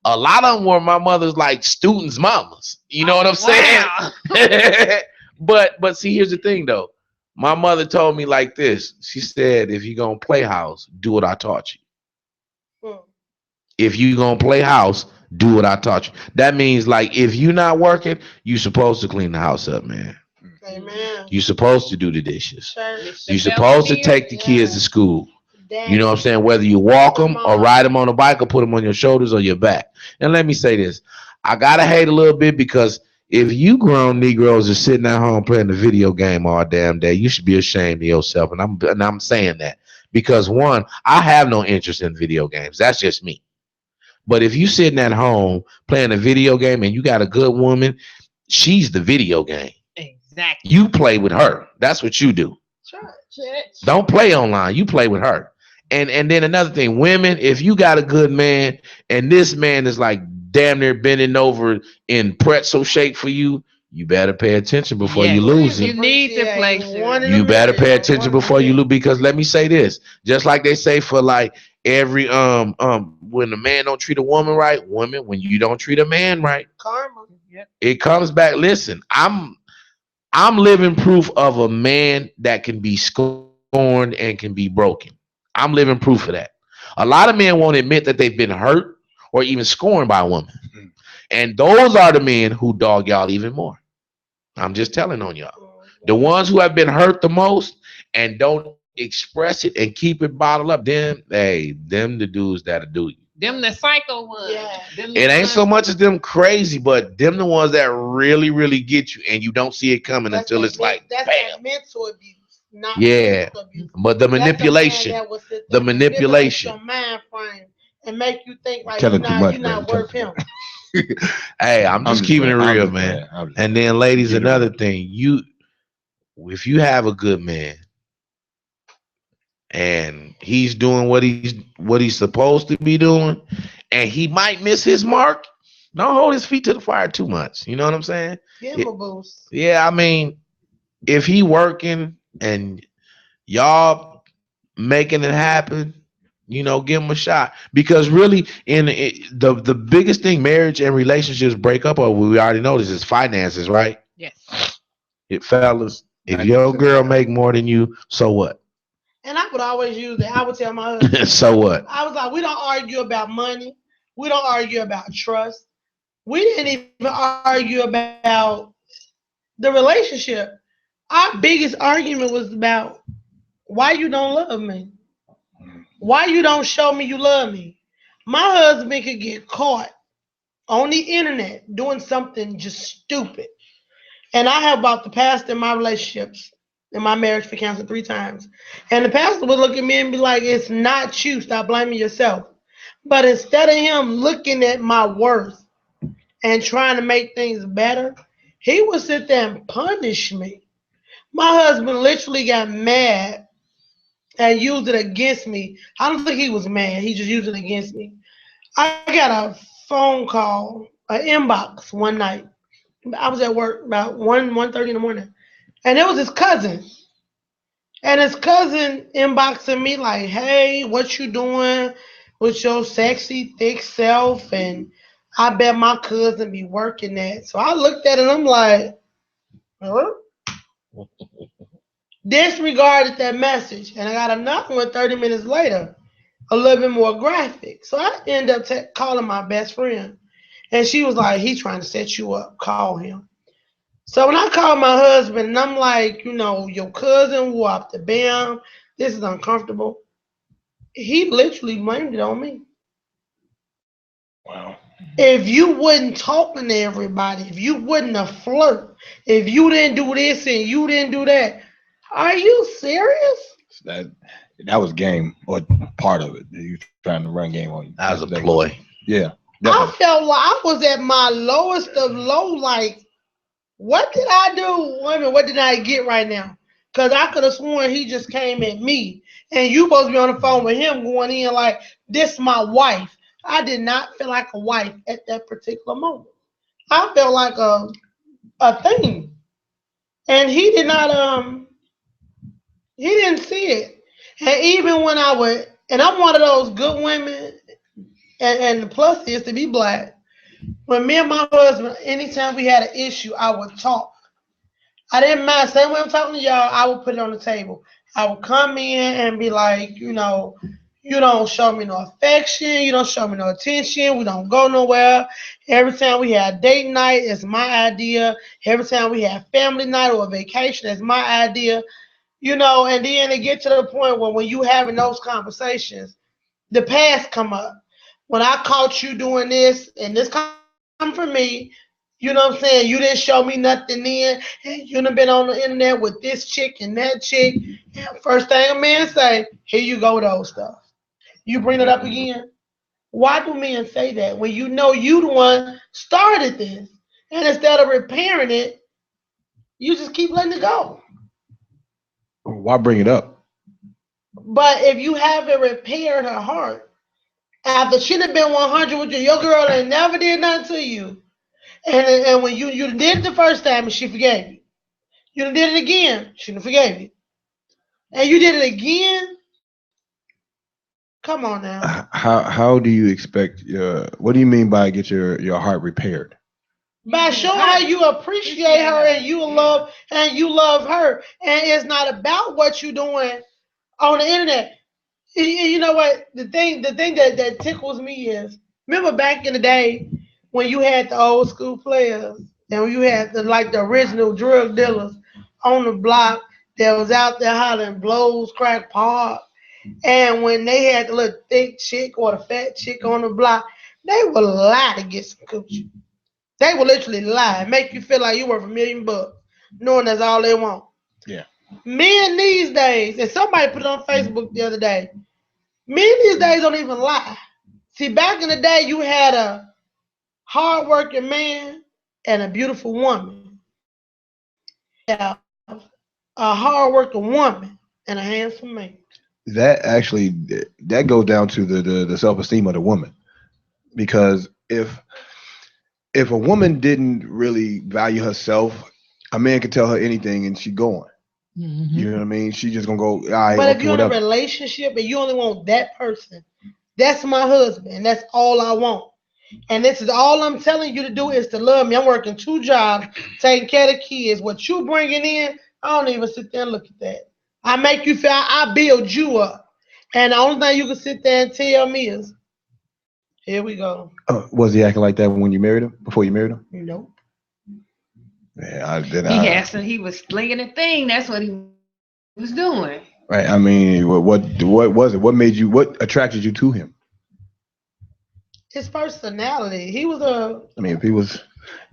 Speaker 2: a lot of them were my mother's like students' mamas. You know what I'm saying? Wow. But see, here's the thing though. My mother told me like this. She said, "If you're gonna play house, do what I taught you." If you gonna play house, do what I taught you. That means like if you're not working, you're supposed to clean the house up, man.
Speaker 3: Amen.
Speaker 2: You're supposed to do the dishes.
Speaker 3: Sure.
Speaker 2: You're supposed to take the kids to school. You know what I'm saying? Whether you walk them or ride them on a bike or put them on your shoulders or your back. And let me say this. I gotta hate a little bit because if you grown Negroes are sitting at home playing the video game all damn day, you should be ashamed of yourself. And I'm saying that because one, I have no interest in video games. That's just me. But if you sitting at home playing a video game and you got a good woman, she's the video game.
Speaker 1: Exactly.
Speaker 2: You play with her. That's what you do.
Speaker 3: Sure.
Speaker 2: Don't play online. You play with her. And then another thing, women, if you got a good man and this man is like damn near bending over in pretzel shape for you, you better pay attention before you lose him.
Speaker 1: You need to play.
Speaker 2: You better pay attention before you lose, because let me say this, just like they say for like every when a man don't treat a woman right, women, when you don't treat a man right,
Speaker 3: karma.
Speaker 2: It comes back. Listen, I'm living proof of a man that can be scorned and can be broken. I'm living proof of that. A lot of men won't admit that they've been hurt or even scorned by a woman. And those are the men who dog y'all even more. I'm just telling on y'all. The ones who have been hurt the most and don't express it and keep it bottled up, them the dudes that'll do you.
Speaker 1: Them the psycho ones. Yeah.
Speaker 2: It ain't so much as them crazy, but them the ones that really, really get you and you don't see it coming until it's like,
Speaker 3: that's
Speaker 2: bam.
Speaker 3: Mental abuse. Not abuse.
Speaker 2: But the manipulation, the manipulation,
Speaker 3: your mind frame and make you think like
Speaker 5: you're
Speaker 3: not worth him.
Speaker 2: Hey, I'm just keeping it real, man. And then, ladies, another thing, if you have a good man and he's doing what he's supposed to be doing, and he might miss his mark, don't hold his feet to the fire too much. You know what I'm saying?
Speaker 3: Give him a boost.
Speaker 2: Yeah, I mean, if he working and y'all making it happen, you know, give him a shot. Because really, the biggest thing marriage and relationships break up over, we already know this, is finances, right?
Speaker 1: Yes.
Speaker 2: Fellas, if your girl make more than you, so what?
Speaker 3: And I would always use that. I would tell my husband,
Speaker 2: So what?
Speaker 3: I was like, we don't argue about money. We don't argue about trust. We didn't even argue about the relationship. Our biggest argument was about why you don't love me. Why you don't show me you love me. My husband could get caught on the internet doing something just stupid. And I have about the pastor in my relationships, in my marriage for counseling 3 times. And the pastor would look at me and be like, it's not you. Stop blaming yourself. But instead of him looking at my worth and trying to make things better, he would sit there and punish me. My husband literally got mad and used it against me. I don't think he was mad. He just used it against me. I got a phone call, an inbox one night. I was at work about 1:30 in the morning. And it was his cousin. And his cousin inboxing me like, hey, what you doing with your sexy, thick self? And I bet my cousin be working that. So I looked at it and I'm like, huh? Disregarded that message. And I got another one 30 minutes later, a little bit more graphic. So I ended up calling my best friend. And she was like, he's trying to set you up. Call him. So when I called my husband and I'm like, your cousin whooped the bam, this is uncomfortable. He literally blamed it on me.
Speaker 5: Wow.
Speaker 3: If you wasn't talking to everybody, if you wouldn't have flirt, if you didn't do this and you didn't do that, are you serious?
Speaker 5: That was game or part of it. You trying to run game on you.
Speaker 2: That was a ploy.
Speaker 5: Yeah.
Speaker 3: I felt like I was at my lowest of low. Like, what did I do? Women, what did I get right now? Because I could have sworn he just came at me. And you supposed to be on the phone with him going in like, this my wife. I did not feel like a wife at that particular moment. I felt like a thing. And he did not, he didn't see it. And even when I would, and I'm one of those good women, and the plus is to be black. When me and my husband, anytime we had an issue, I would talk. I didn't mind. Same way I'm talking to y'all, I would put it on the table. I would come in and be like, you don't show me no affection. You don't show me no attention. We don't go nowhere. Every time we have date night, it's my idea. Every time we have family night or a vacation, it's my idea. And then it get to the point where when you having those conversations, the past come up. When I caught you doing this, and this come from me, you know what I'm saying? You didn't show me nothing then, and you done been on the internet with this chick and that chick. And first thing a man say, here you go with those stuff. You bring it up again. Why do men say that when you know you the one started this? And instead of repairing it, you just keep letting it go.
Speaker 5: Why bring it up?
Speaker 3: But if you haven't repaired her heart, after she done been 100 with you, your girl ain't never did nothing to you. And when you did it the first time and she forgave you. You done did it again, she done forgave you. And you did it again? Come on now.
Speaker 5: How do you expect what do you mean by get your heart repaired?
Speaker 3: By showing how you appreciate her and you love her. And it's not about what you're doing on the internet. You know what? The thing that tickles me is, remember back in the day when you had the old school players and when you had the original drug dealers on the block that was out there hollering blows, crack, pop. And when they had the little thick chick or the fat chick on the block, they would lie to get some coochie. They would literally lie, make you feel like you worth $1 million, knowing that's all they want.
Speaker 5: Yeah.
Speaker 3: Men these days, and somebody put it on Facebook the other day, men these days don't even lie. See, back in the day, you had a hardworking man and a beautiful woman. Yeah, a hardworking woman and a handsome man.
Speaker 5: That goes down to the self-esteem of the woman, because if a woman didn't really value herself, a man could tell her anything and she going. Mm-hmm. You know what I mean? She just gonna go. All right,
Speaker 3: but
Speaker 5: okay,
Speaker 3: if you're in a relationship and you only want that person, that's my husband, and that's all I want. And this is all I'm telling you to do is to love me. I'm working 2 jobs, taking care of the kids. What you bringing in, I don't even sit there and look at that. I make you feel I build you up. And the only thing you can sit there and tell me is, here we go.
Speaker 5: Was he acting like that when you married him? Before you married him?
Speaker 3: Nope.
Speaker 5: Yeah,
Speaker 1: He was slinging a thing. That's what he was doing.
Speaker 5: Right. I mean, what was it? What made you? What attracted you to him?
Speaker 3: His personality. He was a.
Speaker 5: I mean, if he was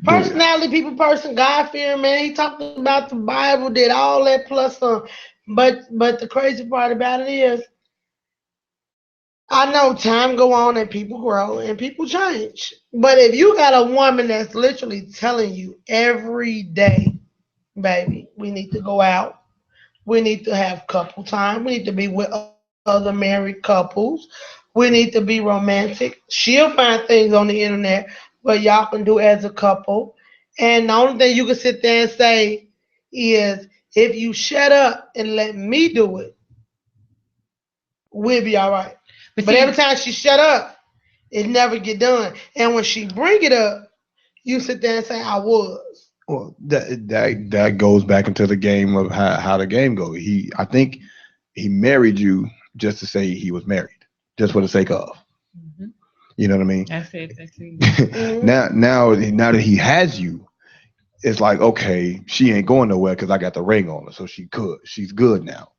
Speaker 3: personality, people person, God fearing man. He talked about the Bible, did all that plus some. But the crazy part about it is, I know time go on and people grow and people change. But if you got a woman that's literally telling you every day, baby, we need to go out, we need to have couple time, we need to be with other married couples, we need to be romantic. She'll find things on the internet where y'all can do as a couple. And the only thing you can sit there and say is, if you shut up and let me do it, we'll be all right. But every time she shut up, it never get done. And when she bring it up, you sit there and say, I was.
Speaker 5: Well, that goes back into the game of how the game goes. I think he married you just to say he was married, just for the sake of. Mm-hmm. You know what I mean?
Speaker 1: That's it.
Speaker 5: Now that he has you, it's like, okay, she ain't going nowhere because I got the ring on her, so she's good now.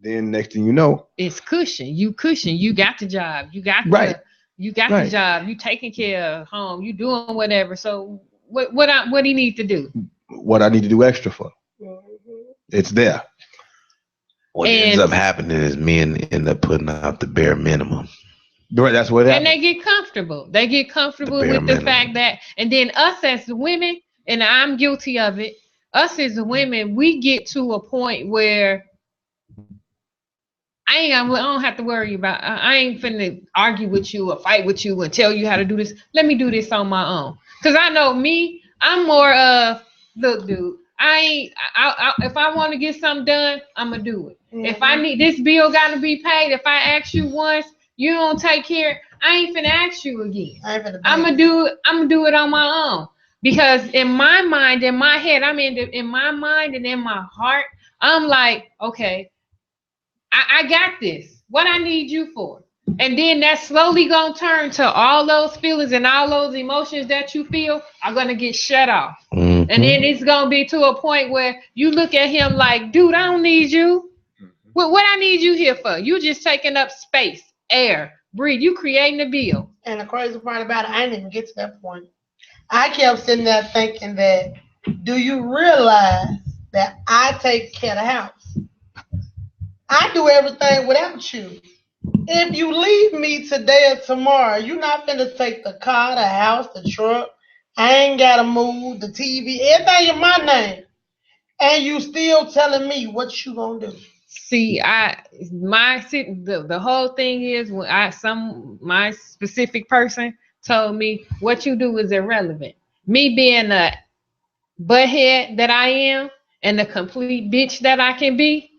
Speaker 5: Then next thing you know, it's
Speaker 1: cushion. You got the job. You got the job. You taking care of home. You doing whatever. So what do you need to do?
Speaker 5: What I need to do extra for? It's there.
Speaker 2: What ends up happening is men end up putting out the bare minimum.
Speaker 5: Right, that's what happens.
Speaker 1: And they get comfortable. They get comfortable with the fact that, and then us as women, and I'm guilty of it. Us as women, we get to a point where I don't have to worry about. I ain't finna argue with you or fight with you and tell you how to do this. Let me do this on my own. Cause I know me. I'm more of, look, dude. If I want to get something done, I'm gonna do it. Mm-hmm. If I need this bill, gotta be paid. If I ask you once, you don't take care. I ain't finna ask you again. I'm gonna do it on my own. Because in my mind, in my head, in my mind and in my heart, I'm like, okay. I got this. What I need you for? And then that's slowly gonna turn to all those feelings and all those emotions that you feel are gonna get shut off. Mm-hmm. And then it's gonna be to a point where you look at him like, dude, I don't need you. What I need you here for? You just taking up space, air, breathe. You creating a bill.
Speaker 3: And the crazy part about it, I didn't even get to that point. I kept sitting there thinking that, do you realize that I take care of the house? I do everything without you. If you leave me today or tomorrow, you're not finna take the car, the house, the truck. I ain't gotta move, the TV, everything in my name. And you still telling me what you gonna do.
Speaker 1: See, the whole thing is when my specific person told me what you do is irrelevant. Me being a butthead that I am and the complete bitch that I can be,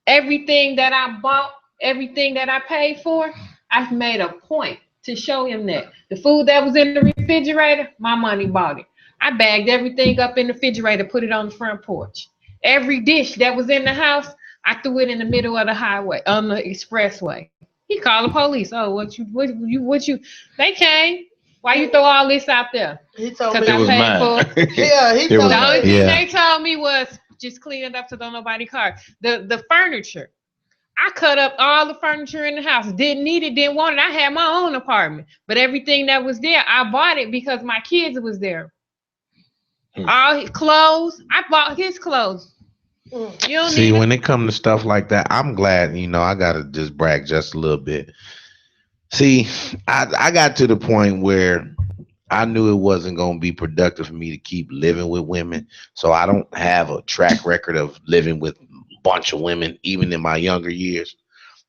Speaker 1: everything that I bought, everything that I paid for, I've made a point to show him that. The food that was in the refrigerator, my money bought it. I bagged everything up in the refrigerator, put it on the front porch. Every dish that was in the house, I threw it in the middle of the highway, on the expressway. He called the police. Oh, what you? They came. Why you throw all this out there?
Speaker 3: He told me
Speaker 2: it was mine.
Speaker 3: Yeah, he told me.
Speaker 1: The only thing they told me was just clean it up so don't nobody car. The furniture. I cut up all the furniture in the house. Didn't need it, didn't want it. I had my own apartment. But everything that was there, I bought it because my kids was there. All his clothes, I bought his clothes.
Speaker 2: See, when it comes to stuff like that, I'm glad, I got to just brag just a little bit. See, I got to the point where I knew it wasn't going to be productive for me to keep living with women. So I don't have a track record of living with a bunch of women, even in my younger years.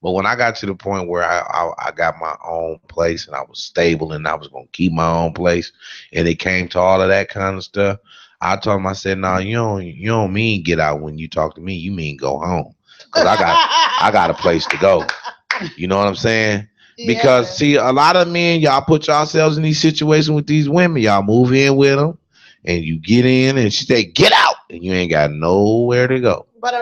Speaker 2: But when I got to the point where I got my own place and I was stable and I was going to keep my own place, and it came to all of that kind of stuff, I told him, I said, no, you don't mean get out when you talk to me. You mean go home. Because I got a place to go. You know what I'm saying? Because see, a lot of men, y'all put yourselves in these situations with these women. Y'all move in with them, and you get in, and she say, "Get out," and you ain't got nowhere to go.
Speaker 3: But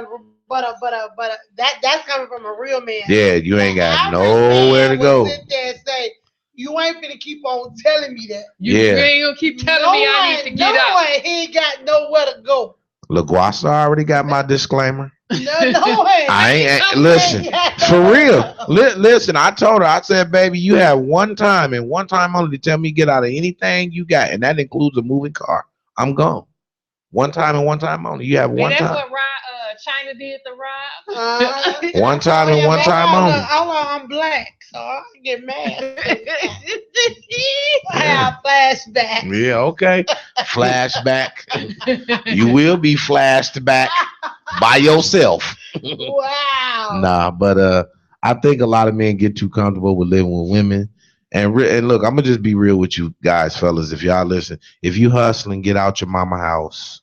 Speaker 3: that's coming from a real man.
Speaker 2: Yeah, you ain't got nowhere to go.
Speaker 3: Sit there and say, "You ain't gonna keep on telling me that."
Speaker 1: You ain't gonna keep telling me I need to get out.
Speaker 3: No, he ain't got nowhere to go.
Speaker 2: LaGuasa already got my disclaimer.
Speaker 3: No way.
Speaker 2: I ain't listen for real. Listen, I told her, I said, baby, you have one time and one time only to tell me get out of anything you got, and that includes a moving car. I'm gone. One time and one time only. You have one time.
Speaker 1: That's what China did to Rob.
Speaker 2: One time and one time only.
Speaker 3: I'm black, so I get mad. I have flashback.
Speaker 2: Yeah, okay. Flashback. You will be flashed back by yourself.
Speaker 3: Wow.
Speaker 2: Nah, but I think a lot of men get too comfortable with living with women. And look, I'm gonna just be real with you guys, fellas. If y'all listen, if you hustling, get out your mama house,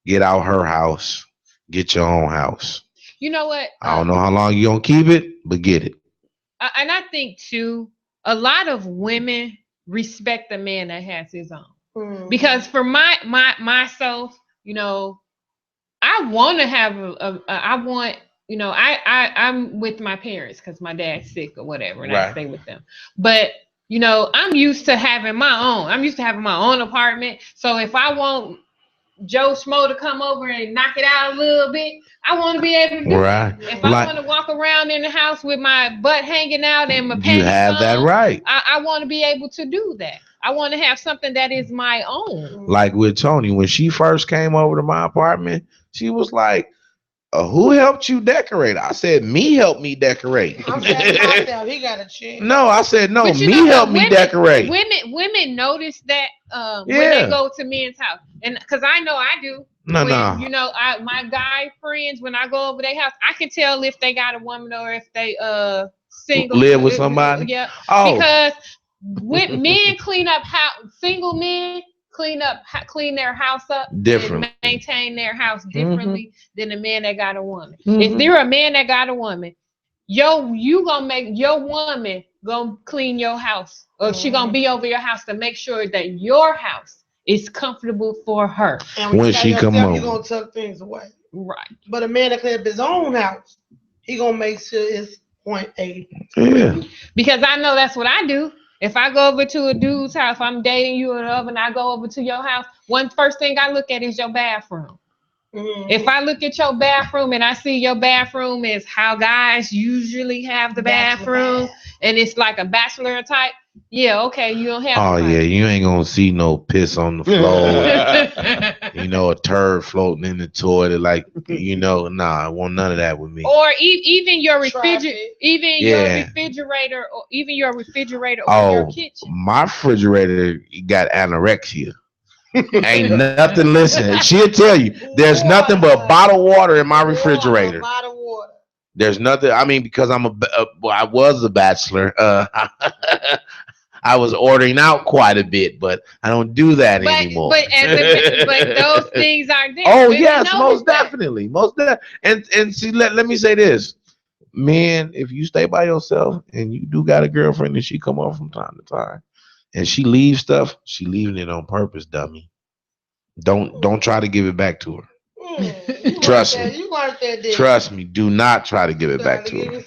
Speaker 2: get out her house, get your own house.
Speaker 1: You know what?
Speaker 2: I don't know how long you gonna keep it, but get it.
Speaker 1: And I think too, a lot of women respect the man that has his own. Mm-hmm. Because for myself, you know, I want to have I'm with my parents because my dad's sick or whatever, and I stay with them. But you know, I'm used to having my own. I'm used to having my own apartment. So if I want Joe Schmo to come over and knock it out a little bit, I want to be able to do that. If I want to walk around in the house with my butt hanging out and my pants on, you have that right. I want to be able to do that. I want to have something that is my own.
Speaker 2: Like with Tony, when she first came over to my apartment, she was like, who helped you decorate? I said, me helped me decorate.
Speaker 3: I'm saying myself, he got a chick.
Speaker 2: No, I said, no, me helped me decorate.
Speaker 1: Women notice that when they go to men's house. And because I know I do. No. You know, my guy friends, when I go over their house, I can tell if they got a woman or if they single.
Speaker 2: Live with somebody?
Speaker 1: Yeah. Oh. Because men clean up single men clean their house up different, and maintain their house differently than a man that got a woman. If they're a man that got a woman, you gonna make your woman gonna clean your house, or she gonna be over your house to make sure that your house is comfortable for her.
Speaker 3: And when she come over, you gonna tuck things away,
Speaker 1: right?
Speaker 3: But a man that clean up his own house, he gonna make sure it's point A.
Speaker 2: Yeah.
Speaker 1: Because I know that's what I do. If I go over to a dude's house, I'm dating you and I go over to your house, first thing I look at is your bathroom. Mm-hmm. If I look at your bathroom and I see your bathroom is how guys usually have the bathroom, and it's like a bachelor type, yeah, okay, you don't have.
Speaker 2: Oh yeah, you ain't gonna see no piss on the floor. You know, a turd floating in the toilet, like I want none of that with me.
Speaker 1: Or even your refrigerator, or even your refrigerator or your kitchen.
Speaker 2: My refrigerator got anorexia. Ain't nothing. Listen, she'll tell you there's nothing but bottled water in my refrigerator.
Speaker 3: Bottled water.
Speaker 2: There's nothing. I mean, because I was a bachelor. I was ordering out quite a bit, but I don't do that anymore.
Speaker 1: But those things are there.
Speaker 2: Oh yes, most definitely, And see, let me say this, man. If you stay by yourself and you do got a girlfriend and she come over from time to time, and she leaves stuff, she leaving it on purpose, dummy. Don't try to give it back to her. Trust me.
Speaker 3: You learned that.
Speaker 2: Trust me. Do not try to give it back to her.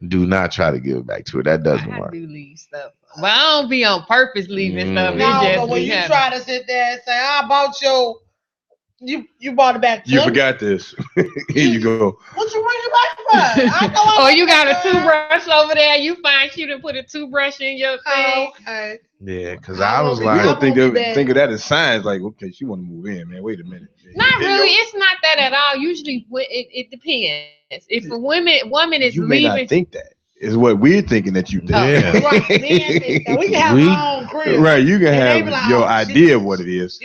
Speaker 2: Do not try to give it back to her. That doesn't work.
Speaker 1: I do leave stuff, but I don't be on purpose leaving stuff.
Speaker 3: No, but when you try to sit there and say, "I bought you bought it back."
Speaker 5: You forgot this. Here you go.
Speaker 3: What you bring it back for?
Speaker 1: You got a toothbrush over there. You find you to put a toothbrush in your thing.
Speaker 3: Okay.
Speaker 2: Yeah, because I was like,
Speaker 5: you don't think of that as signs like, okay, she want to move in, man. Wait a minute.
Speaker 1: Not really. It's not that at all. Usually, it depends. If a woman is
Speaker 5: you
Speaker 1: leaving,
Speaker 5: may not think that. Is what we're thinking that you think.
Speaker 2: Yeah.
Speaker 3: Right. We can have our own crib.
Speaker 5: Right. You can have your idea of what it is,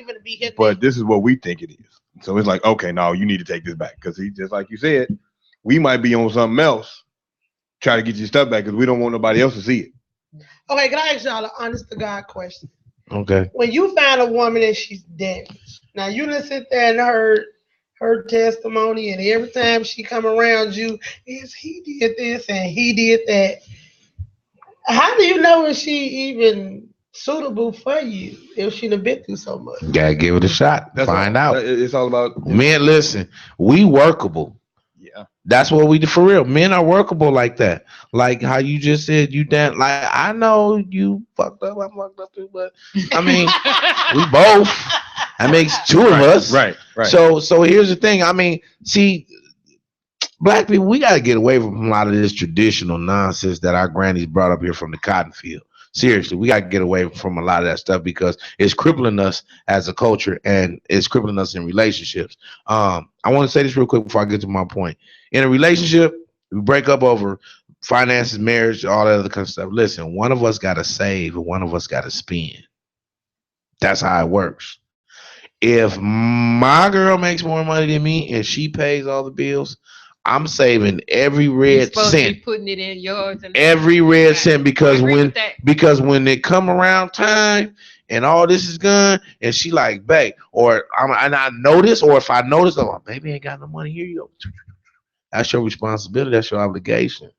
Speaker 5: but this is what we think it is. So it's like, okay, no, you need to take this back, because he just like you said, we might be on something else, try to get your stuff back because we don't want nobody else to see it.
Speaker 3: Okay, can I ask y'all an honest to God question?
Speaker 2: Okay.
Speaker 3: When you find a woman and she's damaged, now you done sit there and heard her testimony, and every time she come around you, is he did this and he did that. How do you know if she even suitable for you if she done been through so much?
Speaker 2: Gotta give it a shot. Find out.
Speaker 5: It's all about
Speaker 2: Men, listen, we workable.
Speaker 5: Yeah.
Speaker 2: That's what we do for real. Men are workable like that. Like how you just said you done. Like I know you fucked up. I'm fucked up too, but I mean, we both. That makes two of us.
Speaker 5: Right.
Speaker 2: So here's the thing. I mean, see, black people, we gotta get away from a lot of this traditional nonsense that our grannies brought up here from the cotton field. Seriously, we gotta get away from a lot of that stuff because it's crippling us as a culture and it's crippling us in relationships. I want to say this real quick before I get to my point. In a relationship, we break up over finances, marriage, all that other kind of stuff. Listen, one of us gotta save and one of us gotta spend. That's how it works. If my girl makes more money than me and she pays all the bills, I'm saving every red cent.
Speaker 1: Putting it in yours. And
Speaker 2: every red cent because when it come around time and all this is gone and she like, babe, and I notice, or if I notice, oh, baby ain't got no money, here you go. That's your responsibility. That's your obligation.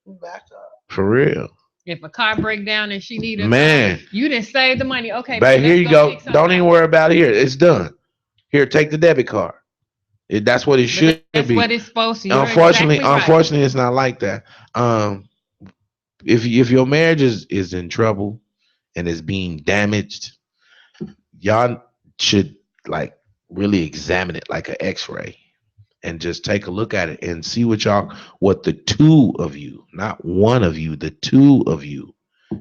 Speaker 3: Back up.
Speaker 2: For real.
Speaker 1: If a car break down and she need a
Speaker 2: man,
Speaker 1: car, you didn't save the money. Okay,
Speaker 2: babe, here you go. Don't even worry about it. Here, it's done. Here, take the debit card. That's what it should be. That's
Speaker 1: what it's supposed to.
Speaker 2: Unfortunately, it's not like that. If your marriage is in trouble and is being damaged, y'all should like really examine it like an X-ray and just take a look at it and see what the two of you, not one of you, the two of you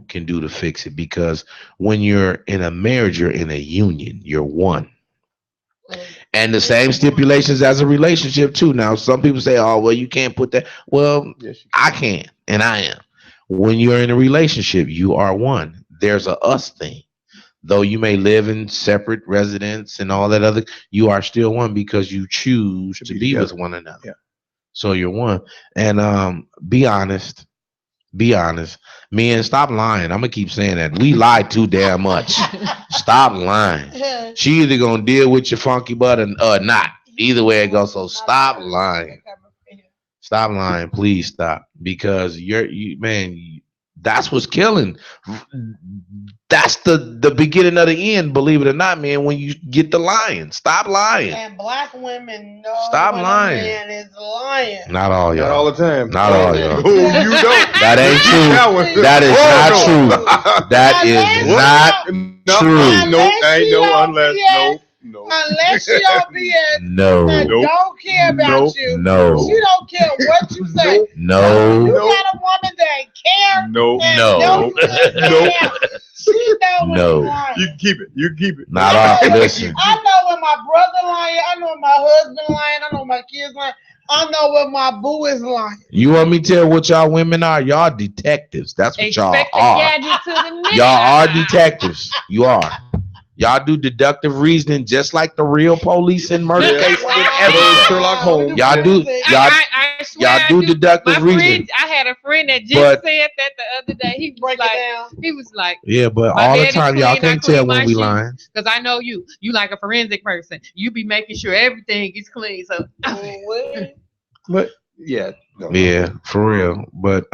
Speaker 2: can do to fix it. Because when you're in a marriage, you're in a union, you're one. And the same stipulations as a relationship too. Now, some people say, oh, well, you can't put that. Well, yes, I can, and I am. When you're in a relationship, you are one. There's a us thing. Though you may live in separate residence and all that other, you are still one because you choose to be with one another. Yeah. So you're one. And be honest. Men, stop lying. I'm gonna keep saying that. We lie too damn much. Stop lying. She either gonna deal with your funky butt or not. Either way it goes. So stop lying. Stop lying. Please stop. Because that's what's killing. That's the beginning of the end, believe it or not, man, when you get the lying. Stop lying.
Speaker 3: And black women know
Speaker 2: stop lying.
Speaker 3: A man is lying.
Speaker 2: Not all y'all.
Speaker 5: Not all the time.
Speaker 2: Not all y'all.
Speaker 5: Oh, you don't.
Speaker 2: That ain't true. That is not true. That is not true.
Speaker 5: No.
Speaker 3: Unless she don't be at
Speaker 2: don't
Speaker 3: care about you.
Speaker 2: No.
Speaker 3: She don't care what you say.
Speaker 2: No.
Speaker 3: You got a woman that care.
Speaker 2: No.
Speaker 3: She know when
Speaker 2: no.
Speaker 5: You keep it.
Speaker 2: Not all. Listen.
Speaker 3: I know when my brother lying. I know when my husband lying. I know when my kids lying. I know when my boo is lying.
Speaker 2: You want me to tell what y'all women are? Y'all detectives. That's what y'all are. Y'all are detectives. You are. Y'all do deductive reasoning just like the real police in murder cases.
Speaker 5: Sherlock Holmes.
Speaker 2: Y'all do. Y'all do deductive reasoning.
Speaker 1: I had a friend that just said that the other day. He was like,
Speaker 2: yeah, but all the time y'all can't tell when we lying.
Speaker 1: Because I know you like a forensic person. You be making sure everything is clean. So,
Speaker 5: but yeah,
Speaker 2: for real. But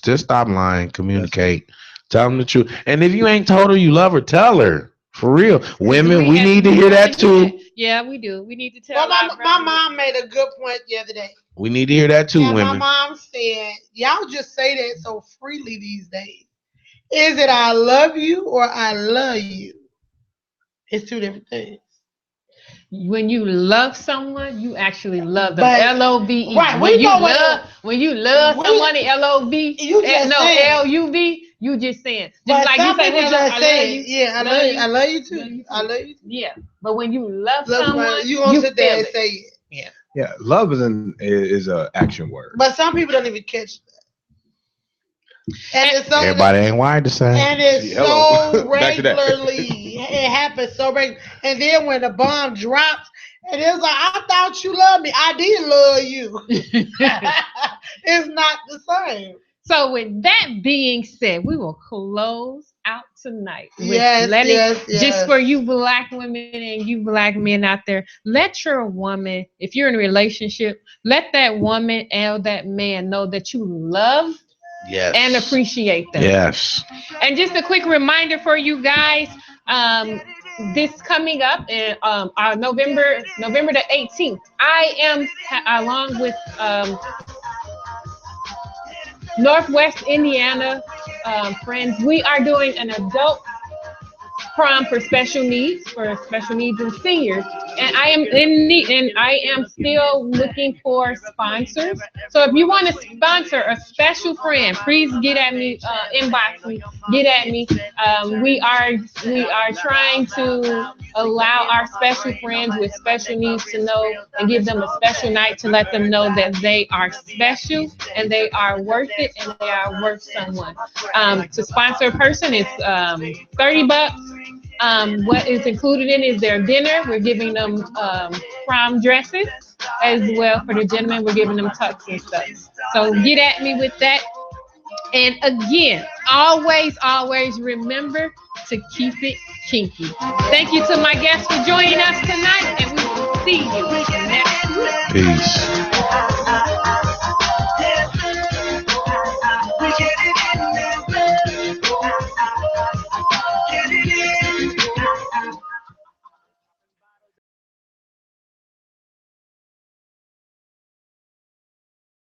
Speaker 2: just stop lying. Communicate. Tell them the truth. And if you ain't told her you love her, tell her. For real. Women, we need to hear that too.
Speaker 1: Yeah, we do. We need to tell
Speaker 3: my mom made a good point the other day.
Speaker 2: We need to hear that too, women.
Speaker 3: My mom said, y'all just say that so freely these days. Is it I love you or I love you? It's two different things.
Speaker 1: When you love someone, you actually love them. L-O-V-E.
Speaker 3: Right.
Speaker 1: When you love someone, L-O-V, L-U-V, you just saying. Just like you say,
Speaker 3: I love you too. I love you too.
Speaker 1: Yeah. But when you love someone,
Speaker 3: you gonna sit there and say it.
Speaker 1: Yeah.
Speaker 5: Yeah. Love is an action word.
Speaker 3: But some people don't even catch that. And it's so
Speaker 2: everybody ain't wired the same.
Speaker 3: And it's so regularly. It happens so regularly. And then when the bomb drops, and it's like, I thought you loved me. I did love you. It's not the same.
Speaker 1: So with that being said, we will close out tonight. Just for you black women and you black men out there, let your woman, if you're in a relationship, let that woman and that man know that you love and appreciate them.
Speaker 2: Yes.
Speaker 1: And just a quick reminder for you guys, this coming up in November the 18th, I am along with Northwest Indiana friends. We are doing an adult prom for special needs and seniors, and I am still looking for sponsors. So if you want to sponsor a special friend, please get at me, inbox me, get at me. We are trying to allow our special friends with special needs to know and give them a special night to let them know that they are special and they are worth it and they are worth someone. To sponsor a person is $30. What is included in is their dinner. We're giving them prom dresses as well. For the gentlemen, we're giving them tux and stuff. So get at me with that. And again, always remember to keep it kinky. Thank you to my guests for joining us tonight, and we will see you next week.
Speaker 2: Peace.